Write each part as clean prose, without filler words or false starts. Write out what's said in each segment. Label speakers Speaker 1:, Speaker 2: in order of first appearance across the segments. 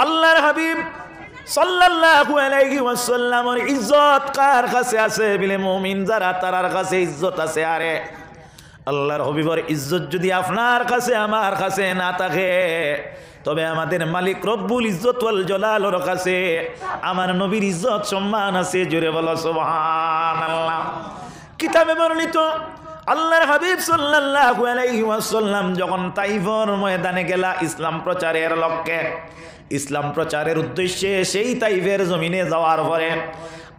Speaker 1: আল্লাহর হাবিব সাল্লাল্লাহু আলাইহি ওয়াসাল্লামের ইজ্জত কার কাছে আছে বলে মুমিন যারা তারার কাছে ইজ্জত আছে। আরে আল্লাহর হাবিবের ইজ্জত যদি আপনার কাছে আমার কাছে না থাকে, তবে আমাদের মালিক রব্বুল ইজ্জত ওয়াল জালালের কাছে আমার নবীর ইজ্জত সম্মান আছে। জোরে বলো সুবহানাল্লাহ। কিতাবে বর্ণিত আল্লাহর হাবিব সাল্লাল্লাহু আলাইহি ওয়াসাল্লাম যখন তাইফের ময়দানে গেলা ইসলাম প্রচারের লক্ষ্যে, ইসলাম প্রচারের উদ্দেশ্যে সেই তাইফের জমিনে যাওয়ার পরে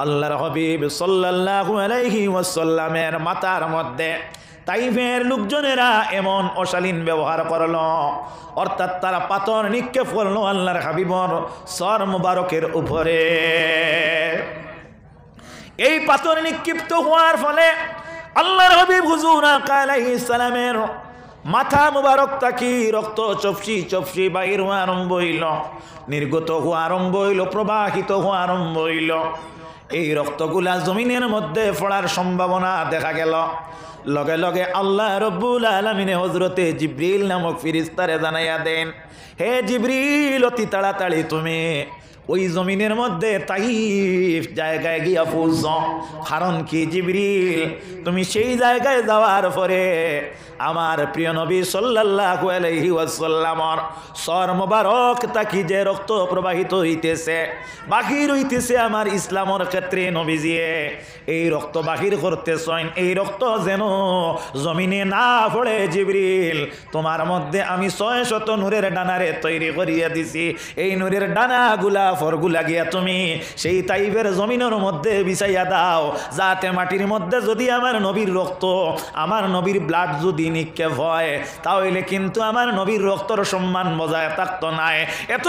Speaker 1: আল্লাহর হাবিব সাল্লাল্লাহু আলাইহি ওয়াসাল্লামের মাথার মধ্যে তাইফের লোকজনেরা এমন অশালীন ব্যবহার করলো, অর্থাৎ তারা পাথর নিক্ষেপ করলো আল্লাহর হাবিবর সর মুবারকের উপরে। এই পাথর নিক্ষিপ্ত হওয়ার ফলে আল্লাহর হাবিব হুজুর আকা আলাইহিস সালামের মাথা মুবারক তাকি রক্ত চপসি চপসি বাইর হওয়া আরম্ভ হইল, নির্গত হওয়া আরম্ভ হইল, প্রবাহিত হওয়া আরম্ভ হইল। এই রক্তগুলা জমিনের মধ্যে পড়ার সম্ভাবনা দেখা গেল। লগে লগে আল্লাহ রব্বুল আলামিনে হযরতে জিবরিল নামক ফেরেশতারে জানাইয়া দেন, হে জিবরিল, অতি তাড়াতাড়ি তুমি ওই জমিনের মধ্যে তাইফ জায়গায় গিয়া পৌঁছো। কারণ কি জিবরিল, তুমি সেই জায়গায় যাওয়ার পরে আমার প্রিয় নবী সাল্লাল্লাহু আলাইহি ওয়াসাল্লামর সর মোবারক তাকি যে রক্ত প্রবাহিত হইতেছে, বাহির হইতেছে আমার ইসলামের ক্ষেত্রে নবীজিয়ে এই রক্ত বাহির করতেছেন, এই রক্ত যেন জমিনে না পড়ে জিবরিল, তোমার মধ্যে আমি 600 নূরের ডানারে তৈরি করিয়া দিছি। এই নূরের ডানাগুলা ফরগুলা গিয়া তুমি সেই তাইফের জমিনের মধ্যে বিছাইয়া দাও, যাতে মাটির মধ্যে যদি আমার নবীর রক্ত, আমার নবীর ব্লাড যদি নিক্ষেপ হয়, তাহলে কিন্তু আমার নবীর রক্তর সম্মান বজায় থাকতো নাই। এত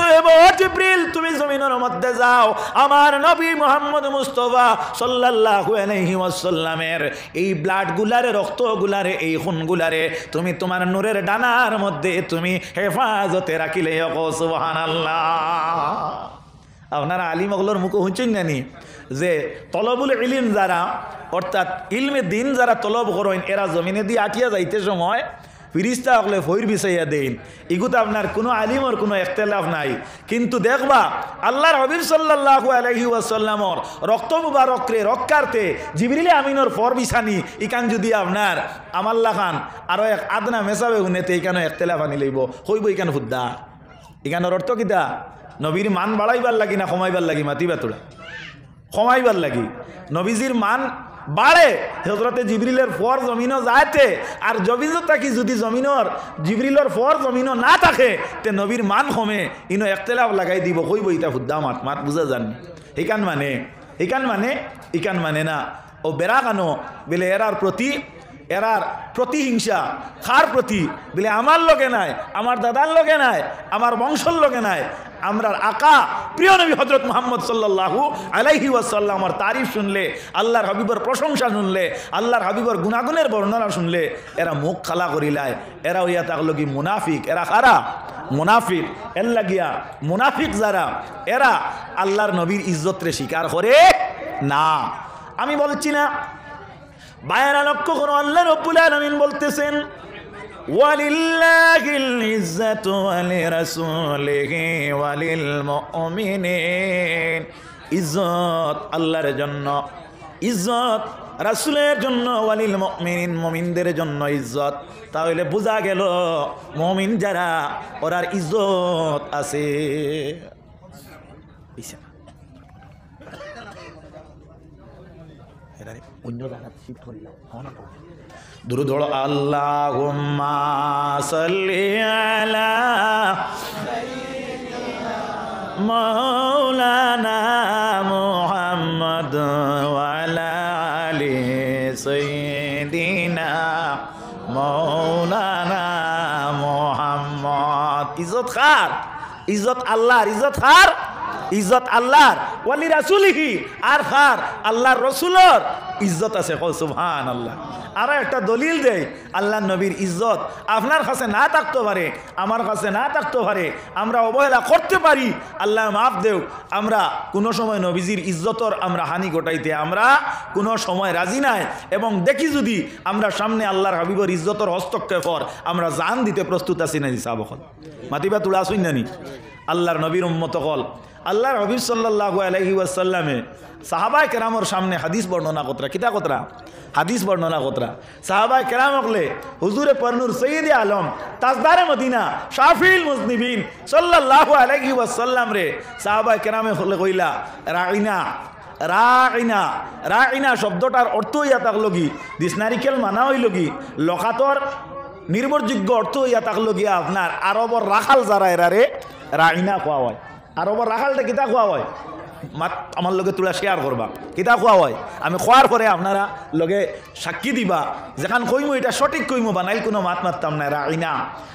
Speaker 1: জিবরিল, তুমি জমিনের মধ্যে যাও, আমার নবী মুহাম্মদ মুস্তাফা সাল্লাল্লাহু আলাইহি ওয়াসাল্লামের এই ব্লাড গুলারে, রক্ত গুলারে, এই খুন গুলারে তুমি তোমার নূরের ডানার মধ্যে তুমি হেফাজতে রাখিলে। সুবহানাল্লাহ। আপনারা আলিম ওগুলোর মুখ শুনছেন জানি যে তলবুল ইলম যারা, অর্থাৎ ইলমে দিন যারা তলব করেন, এরা জমিনে দিয়ে আটিয়া যাইতে সময় ফিরিস্তা হলে ফইর বিছাইয়া দেন। এগুতো আপনার কোনো আলিমর কোনো ইখতিলাফ নাই। কিন্তু দেখবা আল্লাহর হাবিব সাল্লাল্লাহু আলাইহি ওয়াসাল্লামর রক্ত মুবারকরে রক্ষার্থে জিবরিল আমিনর ফর বিছানি ইকান যদি আপনার আমাল্লা খান আরও এক আদনা মেসাবে উনেতে এখানে ইখতিলাফ আনি লইব, হইব ইকান হুদ্দা। এখানের অর্থ কিতা? নবীর মান বাড়াইবার লাগি না কমাইবার লাগি? মাতিবা তোরা কমাইবার লাগি। নবীজির মান বাড়ে হযরতে জিবরিলের ফর জমিনও যাইতে, আর জবিজত থাকি যদি জমিনর জিবরিলের ফর জমিনও না থাকে তে নবীর মান কমে, ইনো ইখতিলাফ লাগাই দিব, কইব ইতা হুদ্দা মাত মাত বুঝা যান। ইকান মানে না ও বেড়া কানো বলে এরার প্রতিহিংসা কার প্রতি বলে আমার লগে নাই, আমার দাদার লগে নাই, আমার বংশর লগে নাই। আমরা আকা প্রিয় নবী হযরত মুহাম্মদ সাল্লাল্লাহু আলাইহি ওয়াসাল্লামের তারিফ শুনলে, আল্লাহর হাবিবের প্রশংসা শুনলে, আল্লাহর হাবিবের গুণাগুণের বর্ণনা শুনলে এরা মুখ খালা করিলায়। এরা হইয়া থাকলো কি মুনাফিক। এরা কারা? মুনাফিক। এর লাগিয়া মুনাফিক যারা, এরা আল্লাহর নবীর ইজ্জতরে স্বীকার করে না। আমি বলছি না, বায়না লক্ষ্য করো, আল্লাহ রাব্বুল আলামিন বলতেছেন, ওয়ালিল্লাহিল ইজ্জাতু ওয়ালিরাসূলিহি ওয়ালিল মুমিনিন। ইজ্জত আল্লাহর জন্য, ইজ্জত রাসূলের জন্য, ওয়ালিল মুমিনিন মুমিনদের জন্য ইজ্জত। তাহলে বোঝা গেল মুমিন যারা ওরার ইজ্জত আছে। দুরূদ পড়ো, আল্লাহুম্মা সাল্লি আলা মাওলানা মুহাম্মদ ওয়া আলা আলি সাইয়্যিদিনা মাওলানা মুহাম্মদ। ইজ্জত কার? ইজ্জত আল্লাহর। ইজ্জত কার? ইজ্জত আল্লাহর। ওয়ালি রাসূলিহি, আর কার? আল্লাহর রাসূলের ইজ্জত আছে। সুবহানাল্লাহ। আর একটা দলিল দেয়, আল্লাহ নবীর ইজ্জত আপনার কাছে না থাকতে পারে, আমার কাছে না থাকতে পারে, আমরা অবহেলা করতে পারি, আল্লাহ মাফ দেও। আমরা কোনো সময় নবীজির ইজ্জতর আমরা হানি ঘটাইতে আমরা কোনো সময় রাজি নাই, এবং দেখি যদি আমরা সামনে আল্লাহর হাবিবর ইজ্জতর হস্তক্ষেপর আমরা জান দিতে প্রস্তুত আছি না। সাবখন মাতিবা তুলা আসুন নানি আল্লাহর নবীর উম্মত হল আল্লাহর হাবিব সাল্লাল্লাহু আলাইহি ওয়াসাল্লামে সাহাবায়ে কেরামর সামনে হাদিস বর্ণনা কতরা কিতা কতরা হাদিস বর্ণনা কতরা সাহাবায়ে কেরাম হলে হুজুরে পরনুর সৈয়দে আলম তাজদারে মদিনা শাফিউল মুজনিবিন সাল্লাল্লাহু আলাইহি ওয়াসাল্লাম রে সাহাবায়ে কেরামে হলে কইলা রাইনা রাইনা রাইনা শব্দটার অর্থ ইয়া তাকলগি ডিকশনারিকেল মানা হইলগি লকাতর নির্ভরযোগ্য অর্থ ইয়া তাকলগিয়া আপনার আরবর রাখাল যারা এরারে রাইনা কোয়া হয় আরবর রাখালটা কিতা কোয়া হয় আমার লগে তোলা শেয়ার করবা কিতা খোয়া হয় আমি খোয়ার পরে আপনারা লগে সাক্ষী দিবা যেখান কইমু এটা সঠিক কইমু বানাইল কোনো মাত মারতাম না রাইনা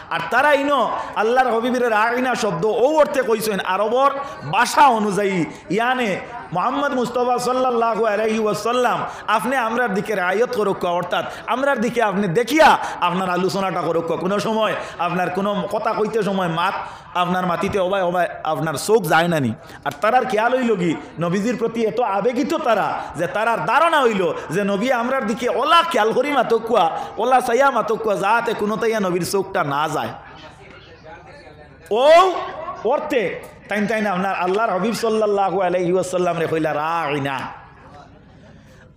Speaker 1: আর তারা ইনো আল্লাহর হবিবের রাইনা শব্দ ও অর্থে কইছেন আরবর ভাষা অনুযায়ী ইয়ানে মোহাম্মদ মুস্তফা সাল্লাল্লাহু আলাইহি ওয়াসাল্লাম আপনি আমরার দিকে রায়ত করুক অর্থাৎ আমরার দিকে আপনি দেখিয়া আপনার আলোচনাটা করুক কোনো সময় আপনার কোনো কথা কইতে সময় মাত আপনার মাটিতে অবায় অবায় আপনার চোখ যায় না নি আর তারার খেয়াল হইল কি নবীজির প্রতি এত আবেগিত তারা যে তারার ধারণা হইল যে নবী আমরার দিকে ওলা খেয়াল করি মাতকুয়া ওলা সাইয়া মাতকুয়া যাতে কোনো তাইয়া নবীর চোখটা না যায় ও অর্থে তাই তাই না আপনার আল্লাহর হাবিব সাল্লাল্লাহু আলাইহি ওয়াসাল্লাম রে কইলা রাইনা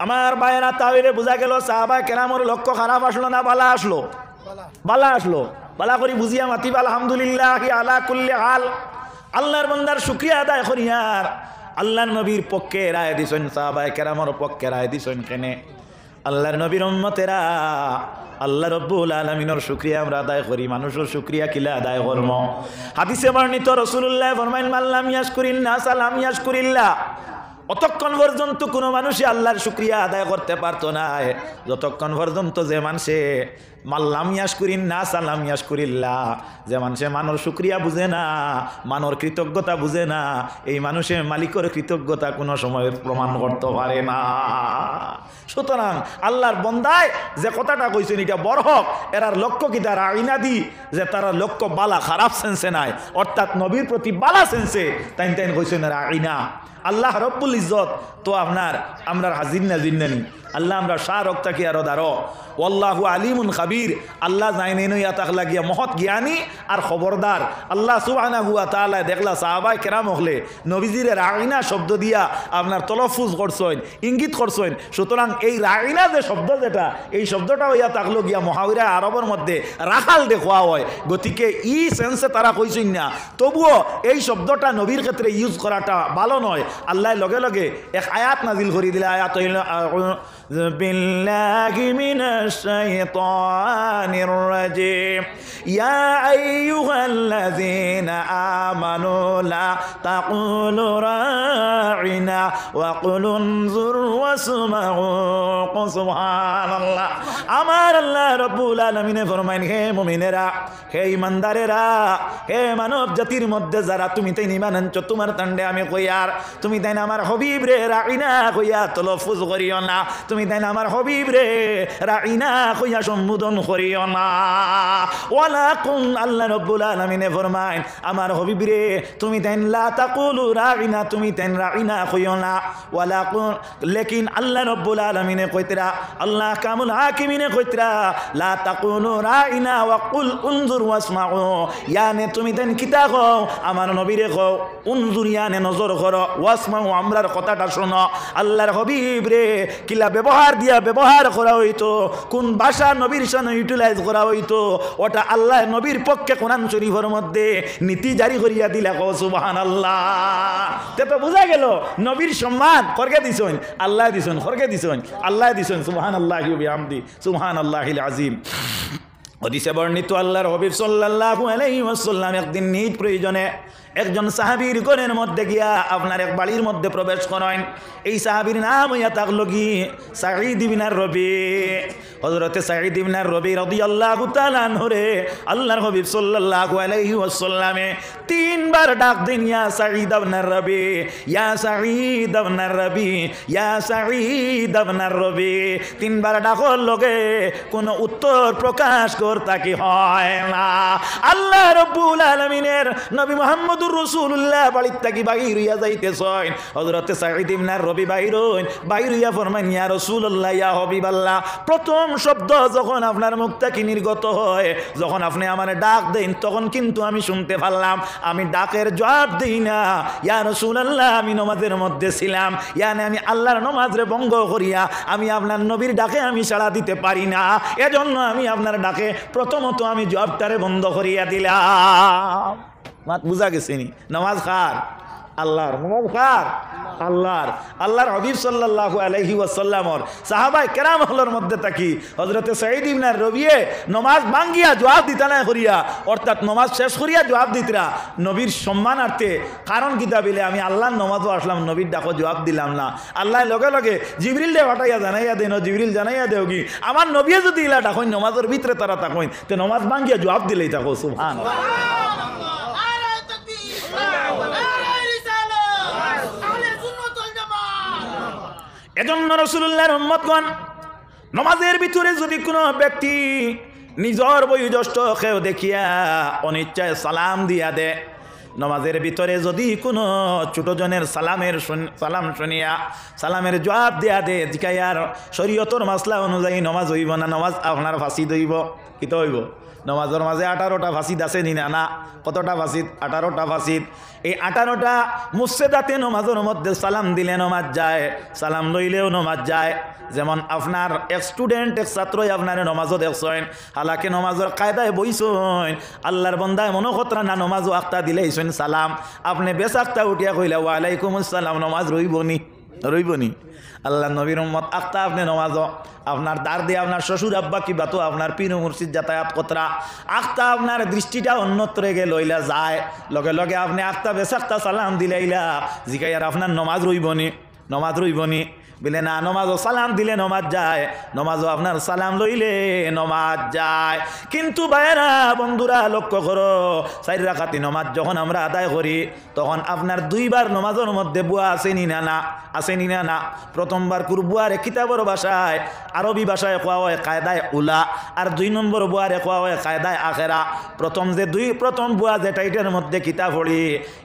Speaker 1: আমার ভাইয়েরা তাহলে বোঝা গেল সাহাবায়ে কেরামের লক্ষ্য খারাপ আসলো না বালা আসলো বালা আসলো বালা করি বুঝিয়া মাতিবা আলহামদুলিল্লাহ আলা কুল্লি হাল আল্লাহর বান্দার শুকরিয়া আদায় করিয়ার আল্লাহর নবীর পক্ষে রায় দিছেন সাহাবায়ে কেরামের পক্ষে রায় দিছেন কেনে আল্লাহর নবীর উম্মতেরা আল্লাহ রব্বুল আলামিনের শুকরিয়া আমরা আদায় করি মানুষের শুকরিয়া কিলা আদায় করব হাদিসে বর্ণিত রাসূলুল্লাহ ফরমায়েন মাল্লাম ইয়াশকুরিন নাস লাম ইয়াশকুরিল্লাহ অতক্ষণ পর্যন্ত কোনো মানুষই আল্লাহর শুকরিয়া আদায় করতে পারতো না যতক্ষণ পর্যন্ত যে মানুষে মাল্লাম ইয়াশকুরিন নাস লাম ইয়াশকুরিল্লাহ যে মানুষে মানুষ শুকরিয়া বুঝে না মানুষ কৃতজ্ঞতা বুঝে না এই মানুষের মালিকের কৃতজ্ঞতা কোনো সময় প্রমাণ করতে পারে না সুতরাং আল্লাহর বন্দায় যে কথাটা কইছেন এটা বড় হক এরার লক্ষ্য কি তারা আইনা দি যে তারা লক্ষ্য বালা খারাপ সেন্সে নাই অর্থাৎ নবীর প্রতি বালা সেন্সে তাই তাই কইছেন এরা আইনা আল্লাহ রব্বুল ইজ্জত তো আপনার আমরা হাজির না জিন্নানি আল্লাহ আমরা শাহ রক্তাকি আরো দারো ওয়াল্লাহু আলিমুন খাবির আল্লাহ জানেন ইয়া তাকলা গিয়া মহৎ জ্ঞানী আর খবরদার আল্লাহ সুবহানাহু ওয়া তাআলা দেখলা সাহাবায়ে কেরাম হলে নবীজির রাইনা শব্দ দিয়া আপনার তলফুজ করছেন ইঙ্গিত করছেন সুতরাং এই রাইনা যে শব্দ যেটা এই শব্দটাও ইয়া তাকলো গিয়া মুহাওয়ারা আরবের মধ্যে রাখাল দেখোয়া হয় গতিকে ই সেন্সে তারা কইছেন না তবুও এই শব্দটা নবীর ক্ষেত্রে ইউজ করাটা ভালো নয় আল্লাহ লগে লগে এক আয়াত নাজিল করে দিলে আয়াত বিল্লাহি মিনাশ শাইতানির রাজিম ইয়া আইয়ুহাল্লাযীনা আমানু লা তাকুলু রাইনা ওয়া কুলু উনজুর ওয়াসমাউ সুবহানাল্লাহ আমার আল্লাহ রাব্বুল আলামিন ফরমায়েন হে মুমিনেরা হে ইমানদারেরা হে মানব জাতির মধ্যে যারা তুমি তাই ঈমান আনছো তোমার তান্ডে আমি কইয়ার তুমি তাই আমার হাবিব রে রাইনা কইয়া তলফুজ করিও না তুমি তাই আমার হাবিব রে রাইনা কইয়া সম্বোধন করিও না ওয়ালাকুম আল্লাহ রাব্বুল আলামিন ফরমায়েন আমার হাবিব রে তুমি তাই লা তাকুলু রাইনা তুমি তাই রাইনা কইও না ওয়ালাকুম লেকিন আল্লাহ রাব্বুল আলামিন কইতরা আল্লাহ কামুল হাকিমিন কইতরা লা তাকুলু রাইনা ওয়া কুল উনজুর ওয়াসমাউ ইয়ানে তুমি তাই কিতা কও আমার নবীরে কও উনজুর ইয়ানে নজর করো ওয়াসমাউ আমরার কথাটা শোনো আল্লাহর হাবিব রে কিলা ব্যবহার দিয়া ব্যবহার করা হইতো কোন ভাষা নবীর সামনে ইউটিলাইজ করা হইতো ওটা আল্লাহ নবীর পক্ষে কোরআন শরীফের মধ্যে নীতি জারি করিয়া দিলা কও সুবহানাল্লাহ তে তো বোঝা গেল নবীর সম্মান করকে দিছেন আল্লাহ দিছেন করকে দিছেন আল্লাহ দিছেন সুবহানাল্লাহি ওয়া বিহামদি সুবহানাল্লাহিল আযীম হাদিসে বর্ণিত আল্লাহর হাবিব সাল্লাল্লাহু আলাইহি ওয়াসাল্লাম একদিন নিজ প্রয়োজনে একজন সাহাবীর ঘরের মধ্যে গিয়া আপনার এক বাড়ির মধ্যে প্রবেশ করেন এই সাহাবীর নাম হইয়া থাকলো কি সাঈদ ইবনে রবি হযরতে সাঈদ ইবনে রবি রাদিয়াল্লাহু তাআলা আনহু রে আল্লাহর হাবিব সাল্লাল্লাহু আলাইহি ওয়াসাল্লামে তিনবার ডাক দেন ইয়া সাঈদ ইবনে রবি ইয়া সাঈদ ইবনে রবি ইয়া সাঈদ ইবনে রবি তিনবার ডাকর লগে কোনো উত্তর প্রকাশ করতে কি হয় না আল্লাহ রাব্বুল আলামিনের নবী মুহাম্মদ মুহাম্মদুর রাসূলুল্লাহ বাড়ির থাকি বাহির হইয়া যাইতেছেন হযরতে সাঈদ ইবনে রবি বাহির হইয়া ফরমান ইয়া রাসূলুল্লাহ ইয়া হাবিবাল্লাহ প্রথম শব্দ যখন আপনার মুখ থেকে নির্গত হয় যখন আপনি আমার ডাক দেন তখন কিন্তু আমি শুনতে পারলাম আমি ডাকের জবাব দেই না ইয়া রাসূলুল্লাহ আমি নামাজের মধ্যে ছিলাম ইয়ানি আমি আল্লাহর নামাজরে ভঙ্গ করিয়া আমি আপনার নবীর ডাকে আমি সাড়া দিতে পারি না এজন্য আমি আপনার ডাকে প্রথমত আমি জবাবটারে বন্ধ করিয়া দিলাম মাত বুঝা গেছে নি নামাজ কার আল্লাহর নামাজ কার আল্লাহর হাবিব সাল্লাল্লাহু আলাইহি ওয়াসাল্লামর সাহাবায়ে কেরাম হলর মধ্যে থাকি হযরতে সাঈদ ইবনে রবিয়ে নামাজ ভাঙ্গিয়া জবাব দিতা না করিয়া অর্থাৎ নামাজ শেষ করিয়া জবাব দিতরা নবীর সম্মানার্থে কারণ কিতাবিলে আমি আল্লাহর নামাজও আসলাম নবীর ডাকো জবাব দিলাম না আল্লাহ লগে লগে জিবরিল হটাইয়া জানাইয়া দেন জিবরিল জানাইয়া দেও কি আমার নবীয়ে যদি ইলা ডাকইন নামাজের ভিতরে তারা থাকইন তে নামাজ ভাঙ্গিয়া জবাব দিলেই থাকো সুবহানাল্লাহ এজন্য রাসূলুল্লাহর উম্মতগণ নামাজের ভিতরে যদি কোনো ব্যক্তি নিজের বয়োজ্যেষ্ঠ কেউ দেখিয়া অনিচ্ছায় সালাম দিয়া দে নামাজের ভিতরে যদি কোনো ছোটজনের সালাম শুনিয়া সালামের জবাব দিয়া দে জিকায়ার শরীয়তর মাসলা অনুযায়ী নামাজ হইব না নামাজ আপনার ফাঁসি দইব কি তো হইব নামাজের মাঝে 18টা ফাঁসিদ আছে নি না কতটা ফাঁসিদ 18টা ফাঁসিদ এই 18টা মুসেদাতে নামাজের মধ্যে সালাম দিলে নামাজ যায় সালাম লইলেও নামাজ যায় যেমন আপনার এক স্টুডেন্ট এক ছাত্রই আপনার নামাজও দেখছেন হালাকে নামাজের কায়দায় বইছেন আল্লাহর বন্দায় মনো খতরা না নামাজও আখতা দিলেইছেন সালাম আপনি বেশ আখতা উঠিয়া কইলা ওয়ালাইকুম আসসালাম নামাজ রইবনি আল্লাহ নবীর উম্মত আখতা আপনি নামাজও আপনার দাঁড় দিয়ে আপনার শ্বশুর আব্বা কিবা তো আপনার পীর মুর্শিদ যাতায়াত কতরা আখতা আপনার দৃষ্টিটা অন্যত্র গে লইলা যায় লগে লগে আপনি আখতা বেসাখতা সালাম দিলাইলা জিকাই আর আপনার নামাজ রইবনি বলে না নমাজও সালাম দিলে নমাজ যায় নমাজও আপনার সালাম লইলে নমাজ যায় কিন্তু ভাইরা বন্ধুরা লক্ষ্য করো 4 রাকাতি নমাজ যখন আমরা আদায় করি তখন আপনার 2বার নমাজের মধ্যে বুয়া আসেনি না প্রথমবার বুয়ারে কিতাবর ভাষায় আরবি ভাষায় কোয়া হয় কায়দায় উলা আর 2 নম্বর বুয়ারে কোয়া হয় কায়দায় আখেরা প্রথম বুয়া যেটা এটার মধ্যে কিতাব পড়ি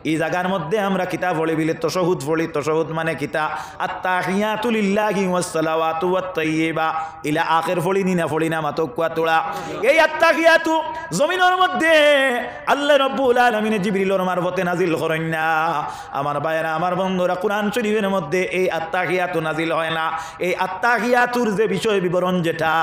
Speaker 1: এই জায়গার মধ্যে আমরা কিতাব পড়ি বিলে তশহুদ পড়ি তশহুদ মানে কিতাব আত্তাহিয়াতু লিল্লাহি ওয়াসসালাওয়াতু ওয়াত-তাইয়্যিবা ইলা আখির ফড়িনি না ফড়িনা মাতকুয়া তোলা এই আত্তাহিয়াতু জমিনের মধ্যে আল্লাহ রাব্বুল আলামিন জিবরিলের মারফতে নাজিল করেন না আমার ভাইরা আমার বন্ধুরা কুরআন শরীফের মধ্যে এই আত্তাহিয়াতু নাজিল হয় না এই আত্তাহিয়াতুর যে বিষয় বিবরণ যেটা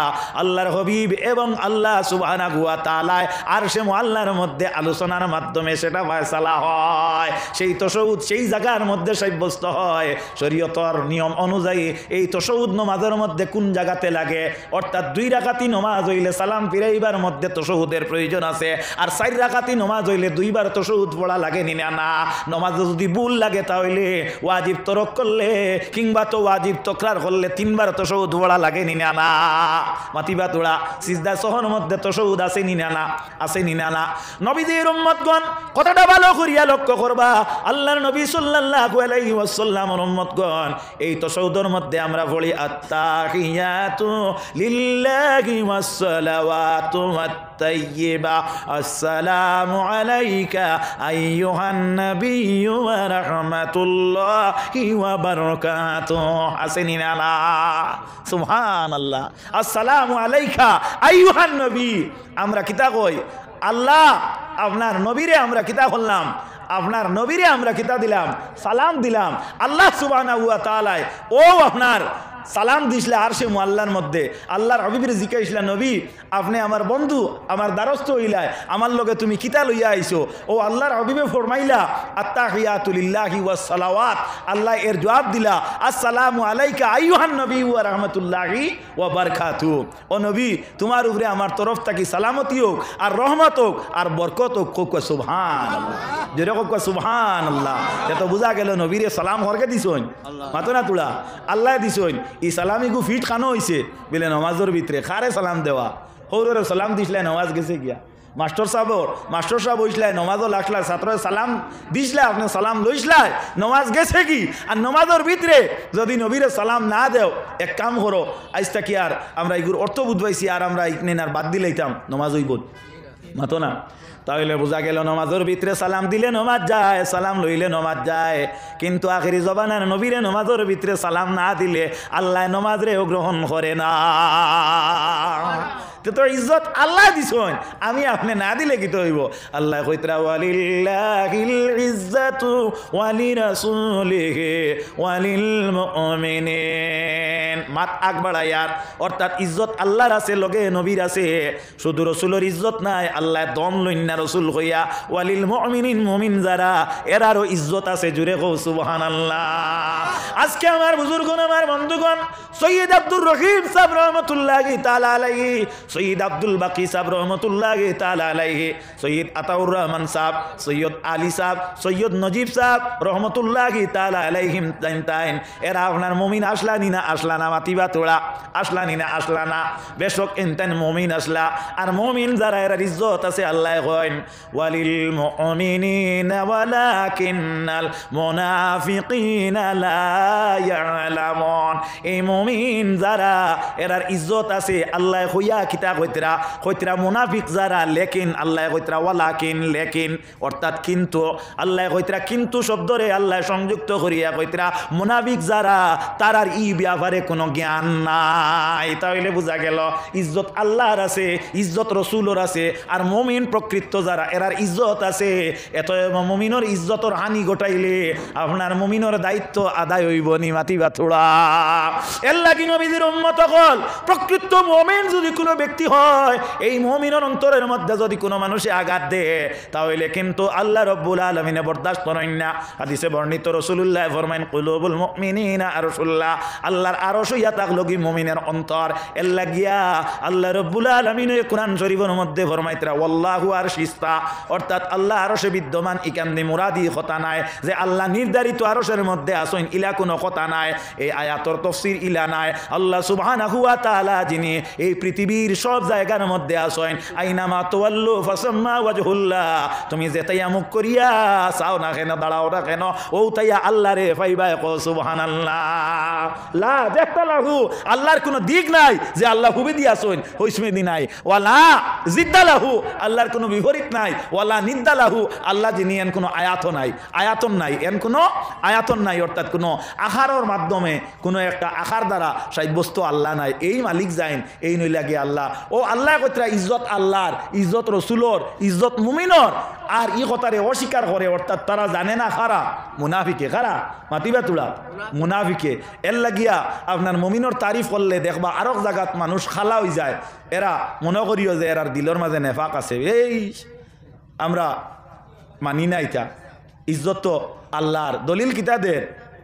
Speaker 1: আল্লাহর হাবিব এবং আল্লাহ সুবহানাহু ওয়া তাআলা আরশে মুআল্লার মধ্যে আলোচনার মাধ্যমে সেটা ফয়সালা হয় সেই তাশাহুদ সেই জায়গার মধ্যে সাব্যস্ত হয় শরীয়তের নিয়ম অনুযায়ী এই তাশাহুদ নামাজের মধ্যে কোন জায়গাতে লাগে অর্থাৎ 2 রাকাতি নামাজ হইলে সালাম ফিরাইবার মধ্যে তাশাহুদের প্রয়োজন আছে আর 4 রাকাতি নামাজ হইলে 2বার তাশাহুদ পড়া লাগে না নামাজে যদি ভুল লাগে তাহলে ওয়াজিব তরক করলে কিংবা তো ওয়াজিব তকরার করলে 3বার তাশাহুদ পড়া লাগে না মাতিবা তোড়া সিজদা সহর মধ্যে তাশাহুদ আছে না নবীদের উম্মতগণ কতটা ভালো করিয়া লক্ষ্য করবা আল্লাহর নবী সাল্লাল্লাহু আলাইহি ওয়াসাল্লামের উম্মতগণ এই তাশাহুদের মধ্যে আমরা পড়ি আত্তাহিয়াতু লিল্লাহি ওয়াসসালাওয়াতু ওয়াত-তাইয়্যিবা আসসালামু আলাইকা আইয়ুহান নাবিয়্যু ওয়া রাহমাতুল্লাহি ওয়া বারাকাতুহু আসেনিনা সুবহানাল্লাহ আসসালামু আলাইকা আইয়ুহান নবী আমরা কিতা কই আল্লাহ আপনার নবীরে আমরা কিতা করলাম আপনার নবীরে আমরা কিতা দিলাম সালাম দিলাম আল্লাহ সুবহানাহু ওয়া তাআলা ও আপনার সালাম দিছলা আরশে মুআল্লার মধ্যে আল্লাহর হাবিবের জিজ্ঞাসা নবী আপনি আমার বন্ধু আমার দ্বারস্থ হইলাই আমার লগে তুমি কিতা লইয়া আইছো ও আল্লাহর হাবিবে ফরমাইলা আত্তাহিয়াতু লিল্লাহি ওয়াস সালাওয়াত আল্লাহ এর জবাব দিলা আসসালামু আলাইকা আইয়ুহান নবী ওয়া রাহমাতুল্লাহি ওয়া বারাকাতুহু ও নবী তোমার উপরে আমার তরফ থেকে সালামতি হোক আর রহমত হোক আর বরকত হোক কোক সুবহানাল্লাহ জোরে কোক সুবহানাল্লাহ এত বুঝা গেল নবীরে সালাম হরকে দিছন মাতো না তুলা আল্লাহ দিছন ই সালামি গু ফিট খানো হইছে বলে নামাজের ভিতরে খারে সালাম দেওয়া হৌরে সালাম দিছলে নামাজ গেছে গিয়া মাস্টার সাহেব হইসলাই নমাজও লাগলা ছাত্র সালাম দিসলা আপনি সালাম লইসলাই নমাজ গেছে কি আর নমাজের ভিতরে যদি নবীরে সালাম না দেও এক কাম করো আইসটা কি আর আমরা এগুর অর্থ বুঝবাইছি আর আমরা ইকনে আর বাদ দিলাইতাম নমাজ হইব মাতো না তাহলে বোঝা গেল নমাজের ভিতরে সালাম দিলে নমাজ যায়, সালাম লইলে নমাজ যায়। কিন্তু আখিরি জবানের নবীরে নমাজের ভিতরে সালাম না দিলে আল্লাহ নমাজরেও গ্রহণ করে না। তো ইজ্জত আল্লাহ দিছেন, আমি আপনি না দিলে কি তো হইব? আল্লাহ কইতরা ওয়ালিল্লাহিল ইজ্জাতু ওয়ালিরাসূলিহি ওয়ালিল মুমিনিন। মাত আগ বাড়ায়ার অর্থাৎ ইজ্জত আল্লাহর আছে, লগে নবীর আছে। শুধু রসুলের ইজ্জত নাই, আল্লাহ দম লইন্না রসুল হইয়া ওয়ালিল মুমিনিন, মুমিন যারা এরারও ইজ্জত আছে। জুড়ে কও সুবহানাল্লাহ। আজকে আমার বুজুর্গণ, আমার বন্ধুগণ, সৈয়দ আব্দুর রহিম সাহেব রহমতুল্লাহি তাআলা আলাইহি, সৈয়দ আব্দুল বাকি সাহেব রহমতুল্লাহি তাআলা আলাইহি, সৈয়দ আতাউর রহমান সাহেব, সৈয়দ আলী সাহেব, সৈয়দ নজিব সাহেব রহমতুল্লাহি তাআলা আলাইহিম তাইন এরা আপনার মুমিন আসলানি না আসলানা? মাতিবা তোড়া আসলানি না আসলানা? বেশক এনতেন মুমিন আসলা। আর মুমিন যারা এরা ইজ্জত আছে, আল্লাহ কইন ওয়ালিল মুমিনিনা ওয়ালাকিন্নাল মুনাফিকিনা লা ইয়ালামুন। এই মুমিন যারা এরার ইজ্জত আছে, আল্লাহ কইয়া কিতা কইতরা মুনাফিক যারা, লেকিন আল্লাহ কইতরা ওয়ালাকিন, লেকিন অর্থাৎ কিন্তু। আল্লাহ কইতরা কিন্তু শব্দরে আল্লাহ সংযুক্ত করিয়া কইতরা মুনাফিক যারা, তারার ই ব্যাপারে কোনো জ্ঞান নাই। তাহলে বোঝা গেল ইজ্জত আল্লাহর আছে, ইজ্জত রসুলের আছে। আর মুমিন প্রকৃত যারা, এরার ইজ্জত আছে। এত মুমিনের ইজ্জতর হানি ঘটাইলে আপনার মুমিনের দায়িত্ব আদায় হইব নি? মাতিবা থোড়া। এর লাগি নবীদের উম্মত হল প্রকৃত মুমিন যদি কোনো ব্যক্তি হয়, এই মুমিনের অন্তরের মধ্যে যদি কোনো মানুষে আঘাত দেয়, তাহলে কিন্তু আল্লাহ রব্বুল আলামিনে বরদাস্ত করেন না। হাদিসে বর্ণিত রাসূলুল্লাহ ফরমায়েন কুলুবুল মুমিনিনা আরশুল্লাহ, আল্লাহর আরশ ইয়া তাকলগি মুমিনের অন্তর। এর লাগিয়া আল্লাহ রব্বুল আলামিন কোরআন শরীফের মধ্যে ফরমাইতরা ওয়াল্লাহু আরশিস্তা, অর্থাৎ আল্লাহ আরশে বিদ্যমান। ইকান্দি মুরাদি কথা নাই যে আল্লাহ নির্ধারিত আরশের মধ্যে আসেন, ইলা কোনো কথা নাই। এই আয়াতর তাফসীর ইলা নাই। আল্লাহ সুবহানাহু ওয়া তাআলা যিনি এই পৃথিবীর সব জায়গার মধ্যে আসেন। আইনামা তাওয়াল্লু ফাসাম্মা ওয়াজহুল্লাহ, তুমি যেতাইয়া মুখ করিয়া চাও না কেন, দাঁড়াও না কেন, ও তাইয়া আল্লাহ রে পাইবা। কও সুবহানাল্লাহ। লা দেখতা লাহু, আল্লাহর কোনো দিক নাই যে আল্লাহ হুবে দিয়াছেন, হইসমেদি নাই। ওয়ালা জিদ্দা লাহু, আল্লাহর কোনো বিপরীত নাই। ওয়ালা নিদ্দা লাহু, আল্লাহ যিনি এন কোনো আয়াতন নাই, আয়াতন নাই, এন কোনো আয়াতন নাই। অর্থাৎ কোনো আহারের মাধ্যমে কোনো একটা আহার দ্বারা সাব্যস্ত আল্লাহ নাই। এই মালিক যাইন, এই নইলাগে আল্লাহ। ও আল্লাহ কইতরা ইজ্জত আল্লাহর, ইজ্জত রসুলর, ইজ্জত মুমিনর। আর ই কথারে অস্বীকার করে, অর্থাৎ তারা জানে না খারা মুনাফিকে, খারা মাতিবা তুলা মুনাফিকে। এর লাগিয়া আপনার মুমিনর তারিফ করলে দেখবা আরক জায়গাত মানুষ খালা হয়ে যায়। এরা মনে করিও যে এরার দিলর মাঝে নেফাক আছে। এই আমরা মানি না এটা। ইজ্জত তো আল্লাহর। দলিল কিতাদের